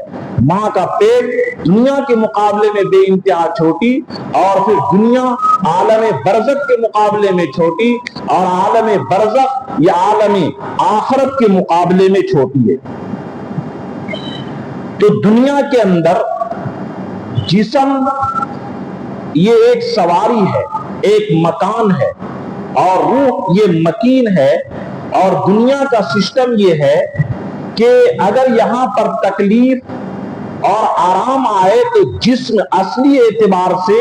ماں کا پیٹ دنیا کے مقابلے میں بے انتہا چھوٹی، اور پھر دنیا عالم برزخ کے مقابلے میں چھوٹی، اور عالم برزخ یا عالم آخرت کے مقابلے میں چھوٹی ہے۔ تو دنیا کے اندر جسم یہ ایک سواری ہے، ایک مکان ہے، اور روح یہ مکین ہے۔ اور دنیا کا سسٹم یہ ہے کہ اگر یہاں پر تکلیف اور آرام آئے تو جسم اصلی اعتبار سے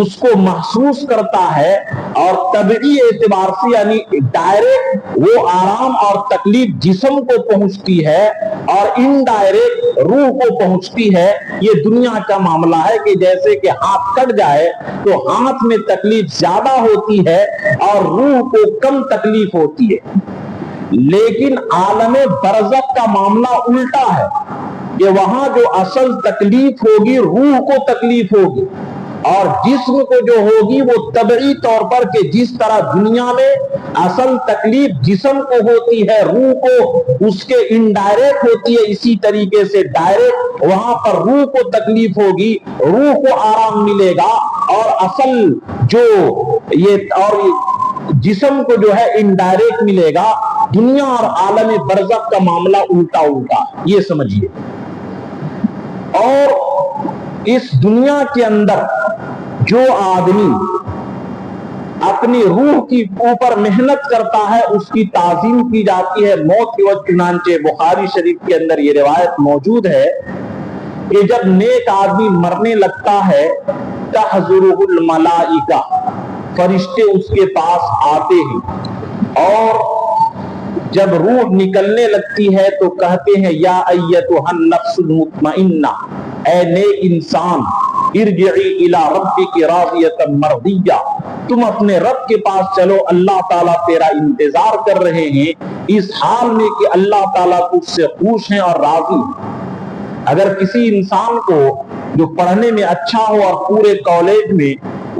اس کو محسوس کرتا ہے، اور طبعی اعتبار سے یعنی ڈائریکٹ وہ آرام اور تکلیف جسم کو پہنچتی ہے، اور انڈائریکٹ روح کو پہنچتی ہے۔ یہ دنیا کا معاملہ ہے کہ جیسے کہ ہاتھ کٹ جائے تو ہاتھ میں تکلیف زیادہ ہوتی ہے اور روح کو کم تکلیف ہوتی ہے۔ لیکن عالم برزخ کا معاملہ الٹا ہے کہ وہاں جو اصل تکلیف ہوگی روح کو تکلیف ہوگی، اور جسم کو جو ہوگی وہ طبعی طور پر کہ جس طرح دنیا میں اصل تکلیف جسم کو ہوتی ہے روح کو اس کے انڈائریکٹ ہوتی ہے، اسی طریقے سے ڈائریکٹ وہاں پر روح کو تکلیف ہوگی، روح کو آرام ملے گا، اور اصل جو جسم کو جو ہے انڈائریکٹ ملے گا۔ دنیا اور عالم برزخ کا معاملہ الٹا الٹا، یہ سمجھیے۔ اور اس دنیا کے اندر جو آدمی اپنی روح کی اوپر محنت کرتا ہے اس کی تعظیم کی جاتی ہے موت کے وقت۔ چنانچہ بخاری شریف کے اندر یہ روایت موجود ہے کہ جب نیک آدمی مرنے لگتا ہے تحضرہ الملائکہ، فرشتے اس کے پاس آتے ہیں، اور جب روح نکلنے لگتی ہے تو کہتے ہیں یا ایتھا النفس المطمئنہ، اے نیک انسان، ارجعی الی ربک راضیۃ مرضیہ، تم اپنے رب کے پاس چلو، اللہ تعالیٰ تیرا انتظار کر رہے ہیں، اس حال میں کہ اللہ تعالیٰ تجھ سے خوش ہیں اور راضی ہیں۔ اگر کسی انسان کو جو پڑھنے میں اچھا ہو اور پورے کالج میں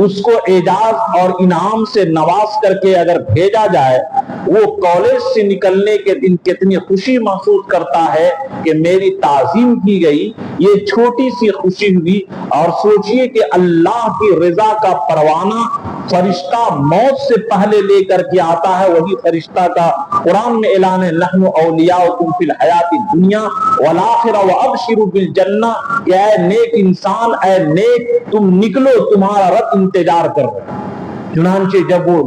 اس کو اعزاز اور انعام سے نواز کر کے اگر بھیجا جائے، وہ کالج سے نکلنے کے دن کتنی خوشی محسوس کرتا ہے کہ میری تعظیم کی گئی، یہ چھوٹی سی خوشی ہوئی۔ اور سوچئے کہ اللہ کی رضا کا پروانہ فرشتہ موت سے پہلے لے کر کے آتا ہے، وہی فرشتہ کا قرآن میں اعلان ہے نحن اولیاؤکم فی الحیات الدنیا والآخرہ وابشروا بالجنہ، کہ اے نیک انسان، اے نیک تم نکلو، تمہارا رب انتظار کر رہا ہے۔ چنانچہ جب وہ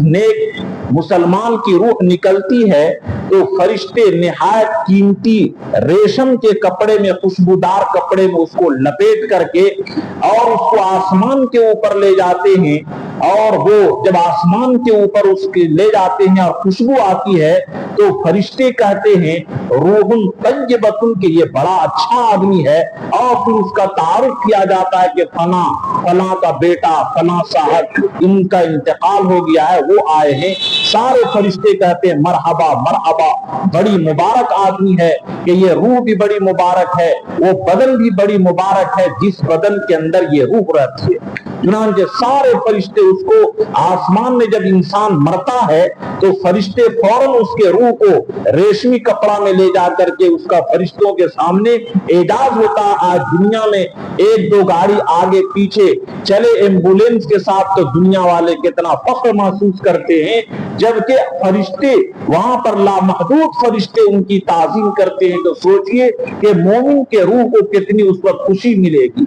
نیک مسلمان کی روح نکلتی ہے تو فرشتے نہایت قیمتی ریشم کے کپڑے میں، خوشبودار کپڑے میں اس کو لپیٹ کر کے اور اس کو آسمان کے اوپر لے جاتے ہیں، اور وہ جب آسمان کے اوپر اس کے لے جاتے ہیں اور خوشبو آتی ہے تو فرشتے کہتے ہیں روح طیبۃ، کہ یہ بڑا اچھا آدمی ہے، اور پھر اس کا تعارف کیا جاتا ہے کہ فلاں کا بیٹا فلاں صاحب ان کا انتقال ہو گیا ہے، وہ آئے ہیں۔ سارے فرشتے کہتے ہیں مرحبا مرحبا، بڑی مبارک آدمی ہے، کہ یہ روح بھی بڑی مبارک ہے، وہ بدن بھی بڑی مبارک ہے جس بدن کے اندر یہ روح رہتی ہے۔ چنانچہ سارے فرشتے اس کو آسمان میں جب انسان مرتا ہے تو فرشتے فوراً اس کے روح کو ریشمی کپڑا میں لے جا کر کے اس کا فرشتوں کے سامنے اعزاز ہوتا ہے۔ آج دنیا میں 1-2 گاڑی آگے پیچھے چلے ایمبولینس کے ساتھ تو دنیا والے کتنا فخر محسوس کرتے ہیں، جبکہ فرشتے وہاں پر لامحدود فرشتے ان کی تعظیم کرتے ہیں۔ تو سوچئے کہ مومن کے روح کو کتنی اس وقت خوشی ملے گی۔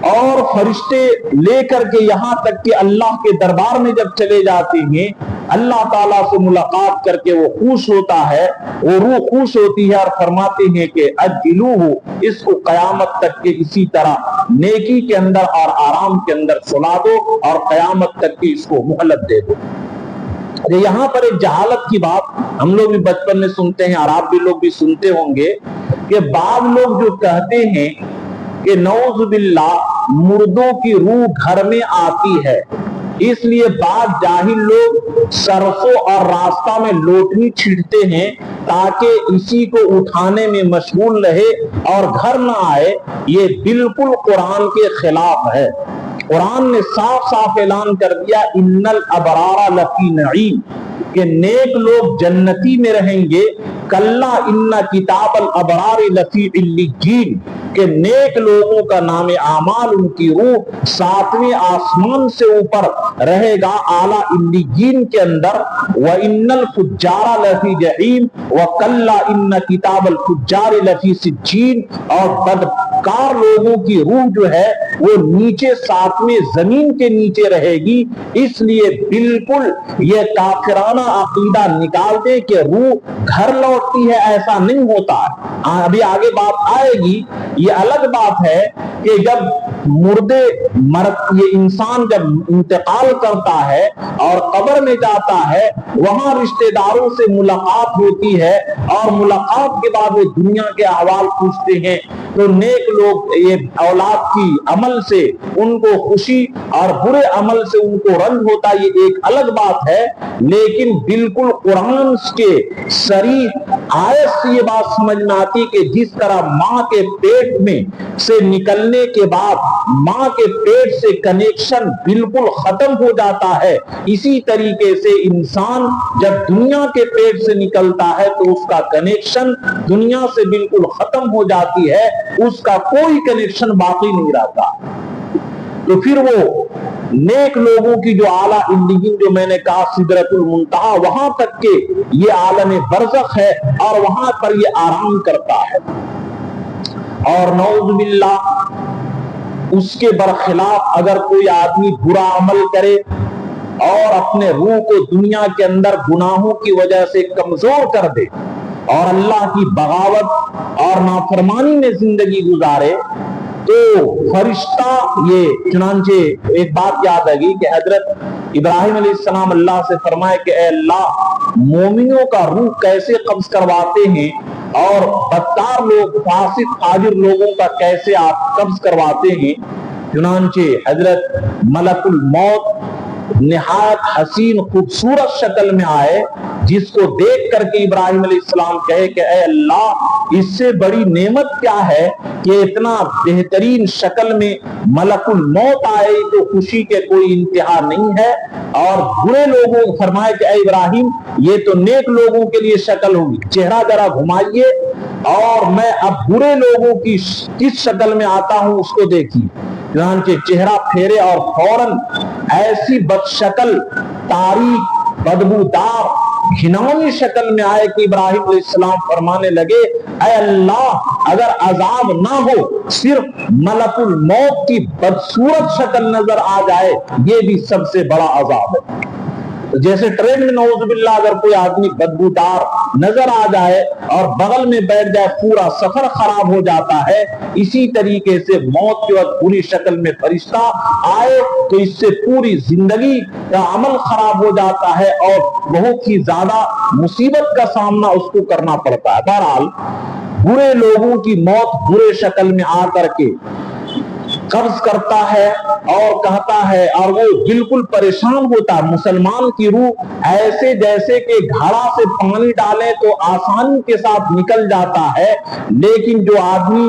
اور فرشتے لے کر کے یہاں تک کہ اللہ کے دربار میں جب چلے جاتے ہیں، اللہ تعالیٰ سے ملاقات کر کے وہ خوش ہوتا ہے، وہ روح خوش ہوتی ہے اور فرماتے ہیں کہ اجلوہ، اس کو قیامت تک کے اسی طرح نیکی کے اندر اور آرام کے اندر سلا دو، اور قیامت تک کی اس کو مہلت دے دو۔ یہاں پر ایک جہالت کی بات ہم لوگ بھی بچپن میں سنتے ہیں اور آپ بھی لوگ بھی سنتے ہوں گے کہ بعض لوگ جو کہتے ہیں کہ نعوذ باللہ مردوں کی روح گھر میں آتی ہے، اس لیے بعض جاہل لوگ سرسوں اور راستہ میں لوٹنی چھڑتے ہیں تاکہ اسی کو اٹھانے میں مشغول رہے اور گھر نہ آئے. یہ بالکل قرآن کے خلاف ہے. قرآن نے صاف صاف اعلان کر دیا ان الابرار لفی نعیم کہ نیک لوگ جنتی میں رہیں گے. کلا ان کتاب الابرار لفی علیین کہ نیک لوگوں کا نام اعمال ان کی روح 7ویں آسمان سے اوپر رہے گا اعلیٰ علیین کے اندر. وَإِنَّ الْفُجَّارَ لَفِي جَحِيمٍ وَكَلَّا إِنَّ كِتَابَ الْفُجَّارِ لَفِي سِجِّينٍ اور بدکار لوگوں کی روح جو ہے وہ نیچے 7ویں زمین کے نیچے رہے گی. اس لیے بالکل یہ کافرانہ عقیدہ نکال دیں کہ روح گھر لوٹتی ہے، ایسا نہیں ہوتا ہے. ابھی آگے بات آئے گی. یہ الگ بات ہے کہ جب مردے یہ انسان جب انتقال کرتا ہے اور قبر میں جاتا ہے وہاں رشتہ داروں سے ملاقات ہوتی ہے اور ملاقات کے بعد وہ دنیا کے احوال پوچھتے ہیں. تو نیک لوگ یہ اولاد کی عمل سے ان کو خوشی اور برے عمل سے ان کو رنج ہوتا ہے، یہ ایک الگ بات ہے. لیکن بالکل قرآن کے صریح آیت سے یہ بات سمجھ میں آتی کہ جس طرح ماں کے پیٹ میں سے نکلنے کے بعد ماں کے پیٹ سے کنیکشن بالکل ختم ہو جاتا ہے، اسی طریقے سے انسان جب دنیا کے پیٹ سے نکلتا ہے تو اس کا کنیکشن دنیا سے بالکل ختم ہو جاتی ہے، اس کا کوئی کنیکشن باقی نہیں رہتا. تو پھر وہ نیک لوگوں کی جو اعلیٰ علیین جو میں نے کہا سدرۃ المنتہا وہاں تک کہ یہ عالم برزخ ہے اور وہاں پر یہ آرام کرتا ہے. اور نعوذ باللہ اس کے برخلاف اگر کوئی آدمی برا عمل کرے اور اپنے روح کو دنیا کے اندر گناہوں کی وجہ سے کمزور کر دے اور اللہ کی بغاوت اور نافرمانی میں زندگی گزارے تو فرشتہ یہ چنانچہ ایک بات یاد آئے گی کہ حضرت ابراہیم علیہ السلام اللہ سے فرمائے کہ اے اللہ مومنوں کا روح کیسے قبض کرواتے ہیں اور بدکار لوگ فاسق فاجر لوگوں کا کیسے آپ قبض کرواتے ہیں. چنانچہ حضرت ملک الموت نہایت حسین خوبصورت شکل میں آئے جس کو دیکھ کر کے ابراہیم علیہ السلام کہے کہ اے اللہ اس سے بڑی نعمت کیا ہے کہ اتنا بہترین شکل میں ملک الموت آئے تو خوشی کے کوئی انتہا نہیں ہے. اور برے لوگوں فرمائے کہ اے ابراہیم یہ تو نیک لوگوں کے لیے شکل ہوگی، چہرہ ذرا گھمائیے اور میں اب برے لوگوں کی کس شکل میں آتا ہوں اس کو دیکھیے. چنانچہ چہرہ پھیرے اور فوراً ایسی بد شکل تاریک بدبودار گھناؤنی شکل میں آئے کہ ابراہیم علیہ السلام فرمانے لگے اے اللہ اگر عذاب نہ ہو صرف ملک الموت کی بدصورت شکل نظر آ جائے یہ بھی سب سے بڑا عذاب ہے. جیسے ٹرین میں نعوذ باللہ اگر کوئی آدمی بدبودار نظر آ جائے اور بغل میں بیٹھ جائے پورا سفر خراب ہو جاتا ہے، اسی طریقے سے موت کے وقت پوری شکل میں فرشتہ آئے تو اس سے پوری زندگی کا عمل خراب ہو جاتا ہے اور بہت ہی زیادہ مصیبت کا سامنا اس کو کرنا پڑتا ہے. بہرحال برے لوگوں کی موت برے شکل میں آ کر کے قبض کرتا ہے اور کہتا ہے اور وہ بالکل پریشان ہوتا ہے. مسلمان کی روح ایسے جیسے کہ گھڑا سے پانی ڈالیں تو آسانی کے ساتھ نکل جاتا ہے، لیکن جو آدمی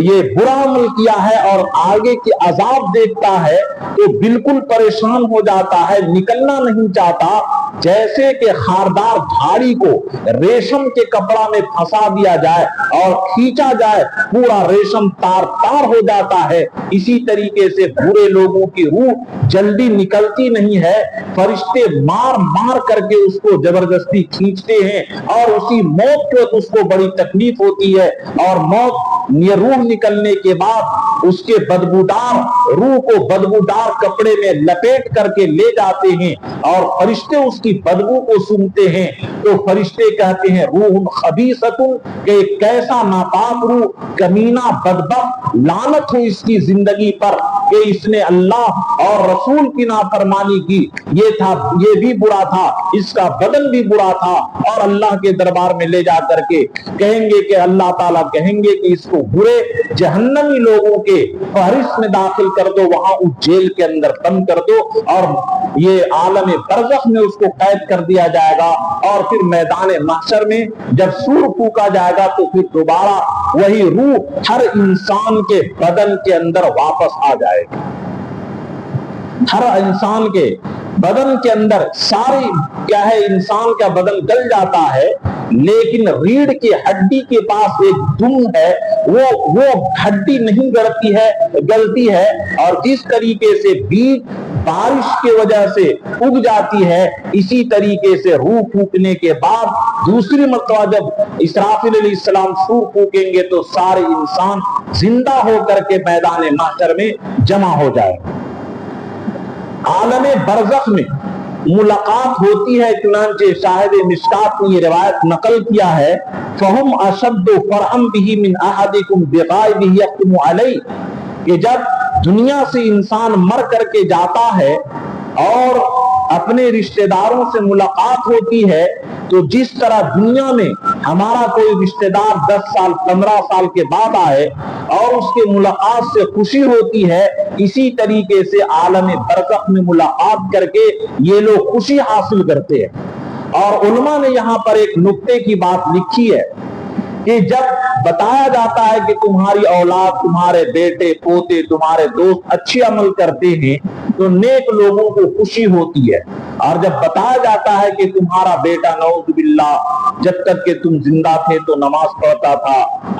یہ برا عمل کیا ہے اور آگے کے عذاب دیکھتا ہے تو بالکل پریشان ہو جاتا ہے، نکلنا نہیں چاہتا. جیسے کہ خاردار جھاڑی کو ریشم کے کپڑا میں پھنسا دیا جائے اور کھینچا جائے پورا ریشم تار تار ہو جاتا ہے، اسی طریقے سے برے لوگوں کی روح جلدی نکلتی نہیں ہے. فرشتے مار مار کر کے اس کو زبردستی کھینچتے ہیں اور اسی موت کے وقت اس کو بڑی تکلیف ہوتی ہے اور موت یہ روح نکلنے کے بعد اس کے بدبودار روح کو بدبودار کپڑے میں لپیٹ کر کے لے جاتے ہیں اور فرشتے اس کی بدبو کو سونگتے ہیں تو فرشتے کہتے ہیں روح خبیثۃ کہ کیسا ناپاک روح، کمینہ بدبخت، لعنت ہو اس کی زندگی پر کہ اس نے اللہ اور رسول کی نافرمانی کی، یہ بھی برا تھا، اس کا بدن بھی برا تھا، اور اللہ کے دربار میں لے جا کر کے کہیں گے کہ اللہ تعالیٰ کہیں گے کہ اس کو برے جہنمی لوگوں کے فہرست میں داخل کر دو، وہاں اس جیل کے اندر بند کر دو، اور یہ عالم برزخ میں اس کو قید کر دیا جائے گا، اور پھر میدان محشر میں جب سور پھونکا جائے گا تو پھر دوبارہ وہی روح ہر انسان کے بدن کے اندر واپس آ جائے گی۔ ہر انسان کے بدن کے اندر ساری کیا ہے، انسان کا بدن گل جاتا ہے، لیکن ریڑھ کی ہڈی کے پاس ایک دم ہے، وہ ہڈی نہیں گلتی ہے، اور جس طریقے سے بیج بارش کی وجہ سے اگ جاتی ہے، اسی طریقے سے روح پھونکنے کے بعد دوسری مرتبہ جب اسرافیل علیہ السلام سور پھونکیں گے تو سارے انسان زندہ ہو کر کے میدان محشر میں جمع ہو جائے۔ عالم برزخ میں ملاقات ہوتی ہے، چنانچہ شاہد مشکات نے یہ روایت نقل کیا ہے، فَهُمْ أَشَدُّ فَرْحًا بِهِ مِنْ أَحَدِكُمْ بِغَائِبِهِ يَخْتِمُ عَلَيْهِ، کہ جب دنیا سے انسان مر کر کے جاتا ہے اور اپنے رشتہ داروں سے ملاقات ہوتی ہے، تو جس طرح دنیا میں ہمارا کوئی رشتہ دار 10 سال 15 سال کے بعد آئے اور اس کے ملاقات سے خوشی ہوتی ہے، اسی طریقے سے عالم برزخ میں ملاقات کر کے یہ لوگ خوشی حاصل کرتے ہیں۔ اور علماء نے یہاں پر ایک نکتے کی بات لکھی ہے کہ جب بتایا جاتا ہے کہ تمہاری اولاد، تمہارے بیٹے پوتے، تمہارے دوست اچھے عمل کرتے ہیں تو نیک لوگوں کو خوشی ہوتی ہے، اور جب بتایا جاتا ہے کہ تمہارا بیٹا نعوذ باللہ جب تک کہ تم زندہ تھے تو نماز پڑھتا تھا،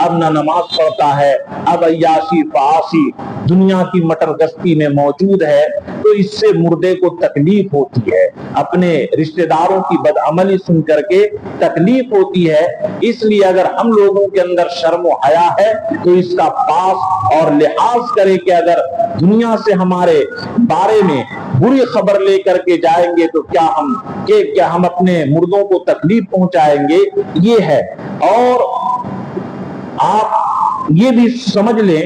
اب نہ نماز پڑھتا ہے، اب عیاشی فعاشی دنیا کی مٹر گشتی میں موجود ہے، تو اس سے مردے کو تکلیف ہوتی ہے، اپنے رشتہ داروں کی بدعملی سن کر کے تکلیف ہوتی ہے۔ اس لیے اگر ہم لوگوں کے اندر شرم و حیا ہے تو اس کا پاس اور لحاظ کرے کہ اگر دنیا سے ہمارے بارے میں بری خبر لے کر کے جائیں گے تو کیا ہم اپنے مردوں کو تکلیف پہنچائیں گے، یہ ہے۔ اور آپ یہ بھی سمجھ لیں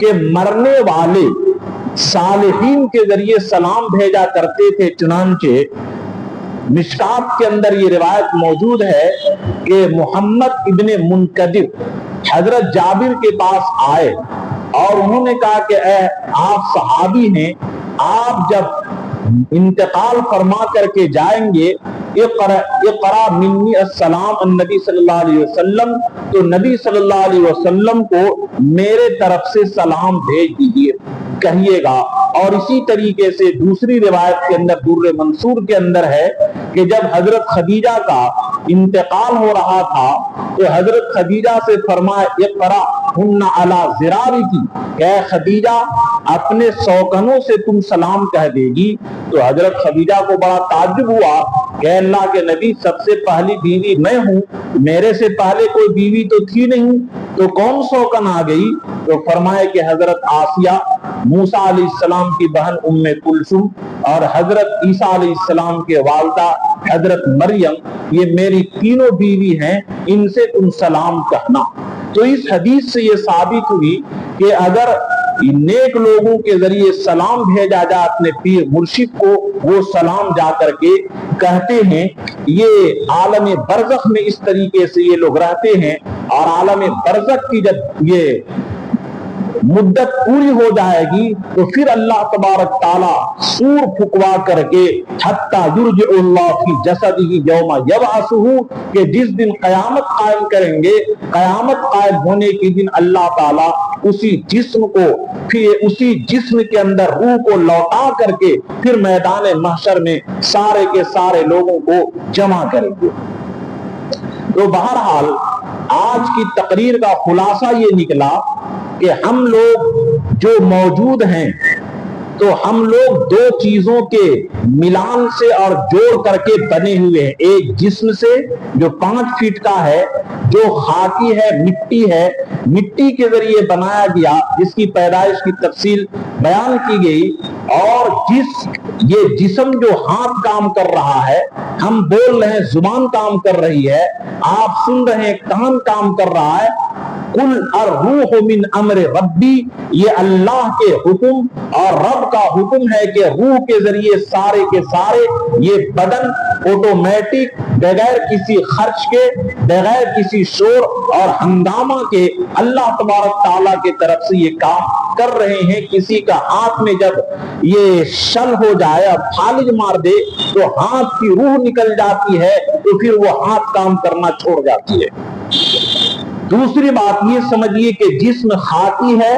کہ مرنے والے صالحین کے ذریعے سلام بھیجا کرتے تھے، چنانچہ مشکات کے اندر یہ روایت موجود ہے کہ محمد ابن منکدر حضرت جابر کے پاس آئے اور انہوں نے کہا کہ اے آپ صحابی ہیں، آپ جب انتقال فرما کر کے جائیں گے اقرا منی السلام النبی صلی اللہ علیہ وسلم، تو نبی صلی اللہ علیہ وسلم کو میرے طرف سے سلام بھیج دیجیے، کہیے گا۔ اور اسی طریقے سے دوسری روایت کے اندر در منصور کے اندر ہے کہ جب حضرت خدیجہ کا انتقال ہو رہا تھا تو حضرت خدیجہ سے فرمایا اقرا ہن علی ذراریکی، کہ خدیجہ اپنے سوکنوں سے تم سلام کہہ دے گی۔ تو حضرت خدیجہ کو بڑا تعجب ہوا کہ اللہ کے نبی سب سے پہلی بیوی میں ہوں، میرے سے پہلے کوئی بیوی تو تھی نہیں، تو کون سوکن آ گئی؟ تو فرمائے کہ حضرت آسیہ، موسیٰ علیہ السلام کی بہن ام کلثوم، اور حضرت عیسیٰ علیہ السلام کے والدہ حضرت مریم، یہ میری تینوں بیوی ہیں، ان سے تم سلام کہنا۔ تو اس حدیث سے یہ ثابت ہوئی کہ اگر نیک لوگوں کے ذریعے سلام بھیجا جائے اپنے پیر مرشد کو، وہ سلام جا کر کے کہتے ہیں۔ یہ عالم برزخ میں اس طریقے سے یہ لوگ رہتے ہیں، اور عالم برزخ کی جب یہ مدت پوری ہو جائے گی تو پھر اللہ تبارک تعالیٰ سور پھکوا کر کے حتی یرجع اللہ فی جسدہ یوم یبعثہ، کہ جس دن قیامت قائم کریں گے، قیامت قائم ہونے کے دن اللہ تعالیٰ اسی جسم کو، پھر اسی جسم کے اندر روح کو لوٹا کر کے پھر میدان محشر میں سارے کے سارے لوگوں کو جمع کریں گے۔ تو بہرحال آج کی تقریر کا خلاصہ یہ نکلا کہ ہم لوگ جو موجود ہیں تو ہم لوگ دو چیزوں کے ملان سے اور جوڑ کر کے بنے ہوئے ہیں، ایک جسم سے جو 5 فٹ کا ہے، جو خاکی ہے، مٹی ہے، مٹی کے ذریعے بنایا گیا، جس کی پیدائش کی تفصیل بیان کی گئی، اور یہ جسم جو ہاتھ کام کر رہا ہے، ہم بول رہے ہیں زبان کام کر رہی ہے، آپ سن رہے ہیں کان کام کر رہا ہے، قل الروح من امر ربی، یہ اللہ کے حکم اور رب کا حکم ہے کہ روح کے ذریعے سارے کے سارے یہ بدن آٹومیٹک بغیر کسی خرچ کے، بغیر کسی شور اور ہنگامہ کے اللہ تبارک تعالیٰ کی طرف سے یہ کام کر رہے ہیں۔ کسی کا ہاتھ میں جب یہ شل ہو جائے اور فالج مار دے تو ہاتھ کی روح نکل جاتی ہے، تو پھر وہ ہاتھ کام کرنا چھوڑ جاتی ہے۔ دوسری بات یہ سمجھیے کہ جسم خاکی ہے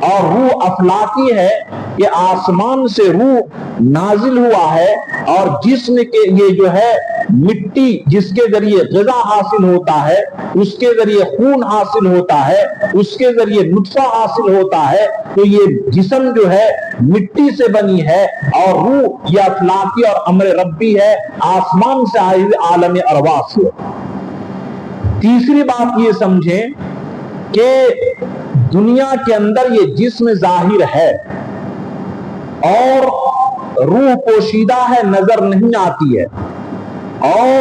اور روح افلاکی ہے، کہ آسمان سے روح نازل ہوا ہے، اور جسم کے یہ جو ہے مٹی جس کے ذریعے غذا حاصل ہوتا ہے، اس کے ذریعے خون حاصل ہوتا ہے، اس کے ذریعے نطفہ حاصل ہوتا ہے، تو یہ جسم جو ہے مٹی سے بنی ہے، اور روح یہ افلاکی اور امر ربی ہے، آسمان سے آئی ہوئی عالم ارواح سے۔ تیسری بات یہ سمجھیں کہ دنیا کے اندر یہ جسم ظاہر ہے اور روح پوشیدہ ہے، نظر نہیں آتی ہے۔ اور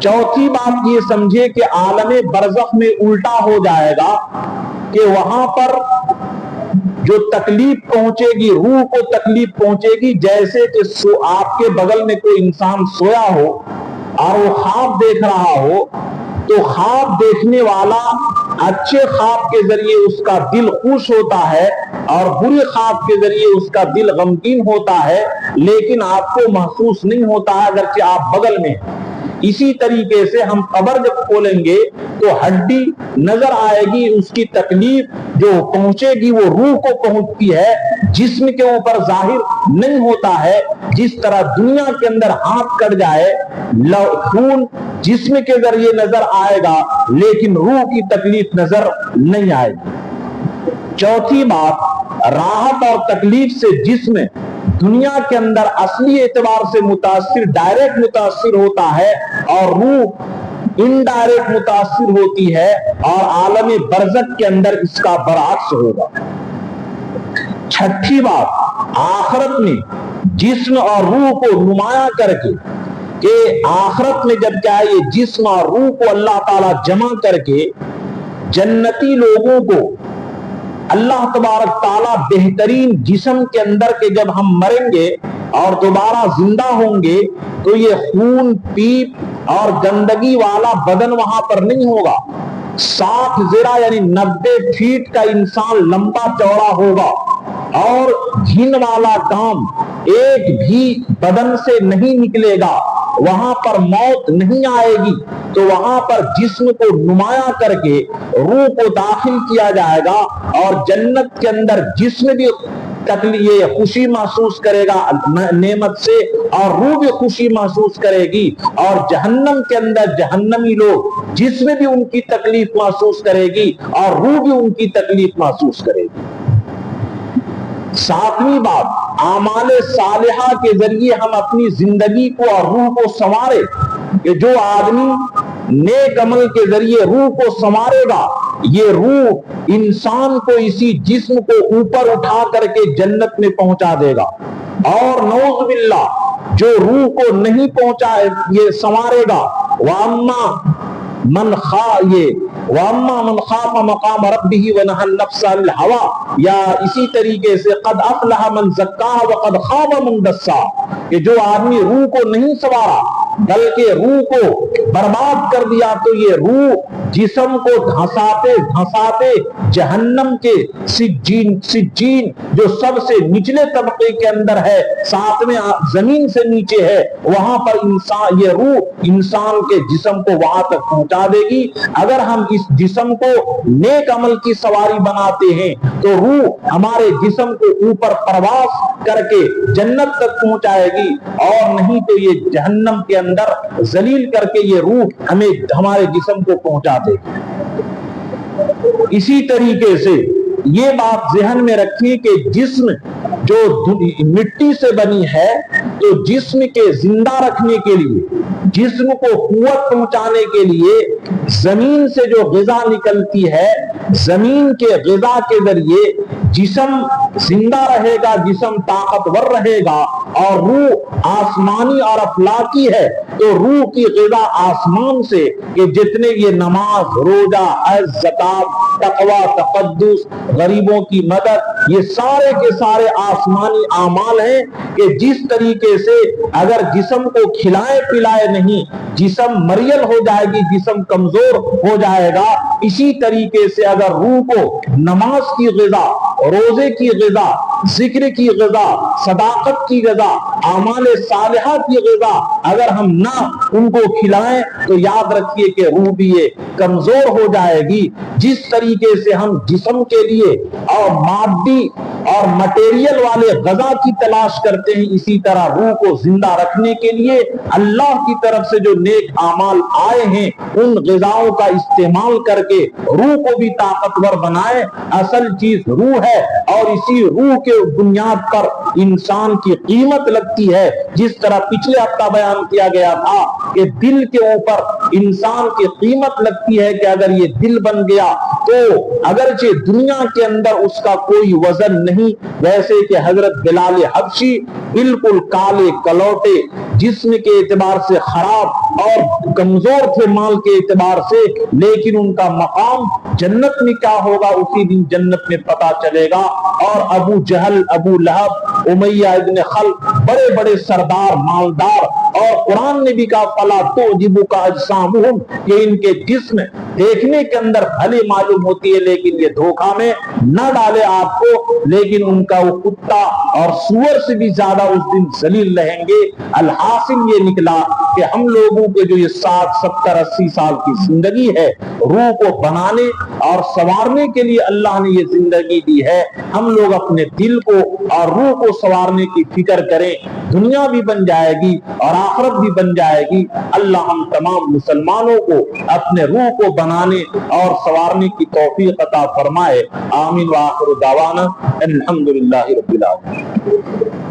چوتھی بات یہ سمجھے کہ عالم برزخ میں الٹا ہو جائے گا، کہ وہاں پر جو تکلیف پہنچے گی، روح کو تکلیف پہنچے گی، جیسے کہ آپ کے بغل میں کوئی انسان سویا ہو اور وہ خواب دیکھ رہا ہو، تو خواب دیکھنے والا اچھے خواب کے ذریعے اس کا دل خوش ہوتا ہے، اور برے خواب کے ذریعے اس کا دل غمگین ہوتا ہے، لیکن آپ کو محسوس نہیں ہوتا ہے اگرچہ آپ بغل میں۔ اسی طریقے سے ہم قبر جب کھولیں گے تو ہڈی نظر آئے گی، اس کی تکلیف جو پہنچے گی وہ روح کو پہنچتی ہے، جسم کے اوپر ظاہر نہیں ہوتا ہے۔ جس طرح دنیا کے اندر ہاتھ کٹ جائے، خون جسم کے ذریعے نظر آئے گا، لیکن روح کی تکلیف نظر نہیں آئے گی۔ چوتھی بات، راحت اور تکلیف سے جسم دنیا کے اندر اصلی اعتبار سے متاثر، ڈائریکٹ متاثر ہوتا ہے، اور روح انڈائریکٹ متاثر ہوتی ہے، اور عالم برزخ کے اندر اس کا برعکس ہوگا۔ چھٹی بات، آخرت میں جسم اور روح کو نمایاں کر کے، کہ آخرت میں جب کیا ہے یہ جسم اور روح کو اللہ تعالیٰ جمع کر کے جنتی لوگوں کو اللہ تبارک تعالیٰ بہترین جسم کے اندر کے جب ہم مریں گے اور دوبارہ زندہ ہوں گے، تو یہ خون پیپ اور گندگی والا بدن وہاں پر نہیں ہوگا۔ 60 ذرا یعنی 90 فیٹ کا انسان لمبا چوڑا ہوگا، اور گھن والا کام ایک بھی بدن سے نہیں نکلے گا، وہاں پر موت نہیں آئے گی۔ تو وہاں پر جسم کو نمایاں کر کے روح کو داخل کیا جائے گا، اور جنت کے اندر جسم بھی یہ خوشی محسوس کرے گا نعمت سے، اور روح بھی خوشی محسوس کرے گی، اور جہنم کے اندر جہنمی لوگ جسم بھی ان کی تکلیف محسوس کرے گی، اور روح بھی ان کی تکلیف محسوس کرے گی۔ ساتویں بات، اعمال صالحہ کے ذریعے ہم اپنی زندگی کو اور روح کو سنوارے، کہ جو آدمی نیک عمل کے ذریعے روح کو سنوارے گا، یہ روح انسان کو اسی جسم کو اوپر اٹھا کر کے جنت میں پہنچا دے گا۔ اور نعوذ باللہ جو روح کو نہیں پہنچا یہ سنوارے گا، وَأَمَّا مَنْ خَافَ مَقَامَ رَبِّهِ وَنَهَى النَّفْسَ عَنِ الْهَوَىٰ، یا اسی طریقے سے قَدْ أَفْلَحَ مَنْ زَكَّاهَا وَقَدْ خَابَ مَنْ دَسَّاهَا، کہ جو آدمی روح کو نہیں سنوارا بلکہ روح کو برباد کر دیا، تو یہ روح جسم کو دھنساتے دھنساتے جہنم کے سجین جو سب سے نچلے طبقے کے اندر ہے، ساتویں زمین سے نیچے ہے، وہاں پر یہ روح انسان کے جسم کو وہاں تک پہنچا دے گی۔ اگر ہم اس جسم کو نیک عمل کی سواری بناتے ہیں تو روح ہمارے جسم کو اوپر پرواز کر کے جنت تک پہنچائے گی، اور نہیں تو یہ جہنم کے اندر ذلیل کر کے یہ روح ہمیں ہمارے جسم کو پہنچا دے گی۔ اسی طریقے سے یہ بات ذہن میں رکھیں کہ جسم جو مٹی سے بنی ہے تو جسم کے زندہ رکھنے کے لیے، جسم کو قوت پہنچانے کے لیے زمین سے جو غذا نکلتی ہے، زمین کے غذا کے ذریعے جسم زندہ رہے گا، جسم طاقتور رہے گا، اور روح آسمانی اور افلاکی ہے تو روح کی غذا آسمان سے، کہ جتنے یہ نماز، روزہ، حج، زکات، تقوی، تقدس، غریبوں کی مدد، یہ سارے کے سارے آسمانی اعمال ہیں کہ جس طریقے سے اگر جسم کو کھلائے پلائے نہیں، جسم مریل ہو جائے گی، جسم کمزور ہو جائے گا، اسی طریقے سے اگر روح کو نماز کی غذا، روزے کی غذا، ذکر کی غذا، صداقت کی غذا، اعمال صالحہ کی غذا اگر ہم نہ ان کو کھلائیں تو یاد رکھیے کہ روح بھی یہ کمزور ہو جائے گی۔ جس طریقے سے ہم جسم کے لیے اور مادی اور مٹیریل والے غذا کی تلاش کرتے ہیں، اسی طرح روح کو زندہ رکھنے کے لیے اللہ کی طرف سے جو نیک اعمال آئے ہیں ان غذاؤں کا استعمال کر کے روح کو بھی طاقتور بنائے۔ اصل چیز روح ہے، اور اسی روح کے بنیاد پر انسان کی قیمت لگتی ہے۔ جس طرح پچھلے ہفتہ بیان کیا گیا تھا کہ دل کے اوپر انسان کی قیمت لگتی ہے کہ اگر یہ دل بن گیا تو اگرچہ دنیا کے اندر اس کا کوئی وزن نہیں، ویسے کہ حضرت بلال حبشی بالکل کالے کلوٹے، جسم کے اعتبار سے خراب اور کمزور تھے مال کے اعتبار سے، لیکن ان کا مقام جنت میں کیا ہوگا اسی دن جنت میں پتا چلے گا۔ اور ابو جہل، ابو لہب، امیہ ابن خلف، بڑے بڑے سردار، مالدار، اور قرآن نے بھی کہا فَلَا تُعْجِبُكَ أَجْسَامُهُمْ، کہ ان کے جسم دیکھنے کے اندر بھلی معلوم ہوتی ہے لیکن یہ دھوکہ میں نہ ڈالے آپ کو، لیکن ان کا وہ کتا اور سور سے بھی زیادہ اس دن ذلیل رہیں گے۔ الحاصل یہ نکلا کہ ہم لوگوں کے جو یہ 60، 70، 80 سال کی زندگی ہے، روح کو بنانے اور سنوارنے کے لیے اللہ نے یہ زندگی دی ہے۔ ہم لوگ اپنے دل کو اور روح کو سنوارنے کی فکر کریں، دنیا بھی بن جائے گی اور آخرت بھی بن جائے گی۔ اللہ ہم تمام مسلمانوں کو اپنے روح کو بنانے اور سنوارنے کی توفیق عطا فرمائے۔ آمین وآخر دعوانا الحمدللہ رب العالمین۔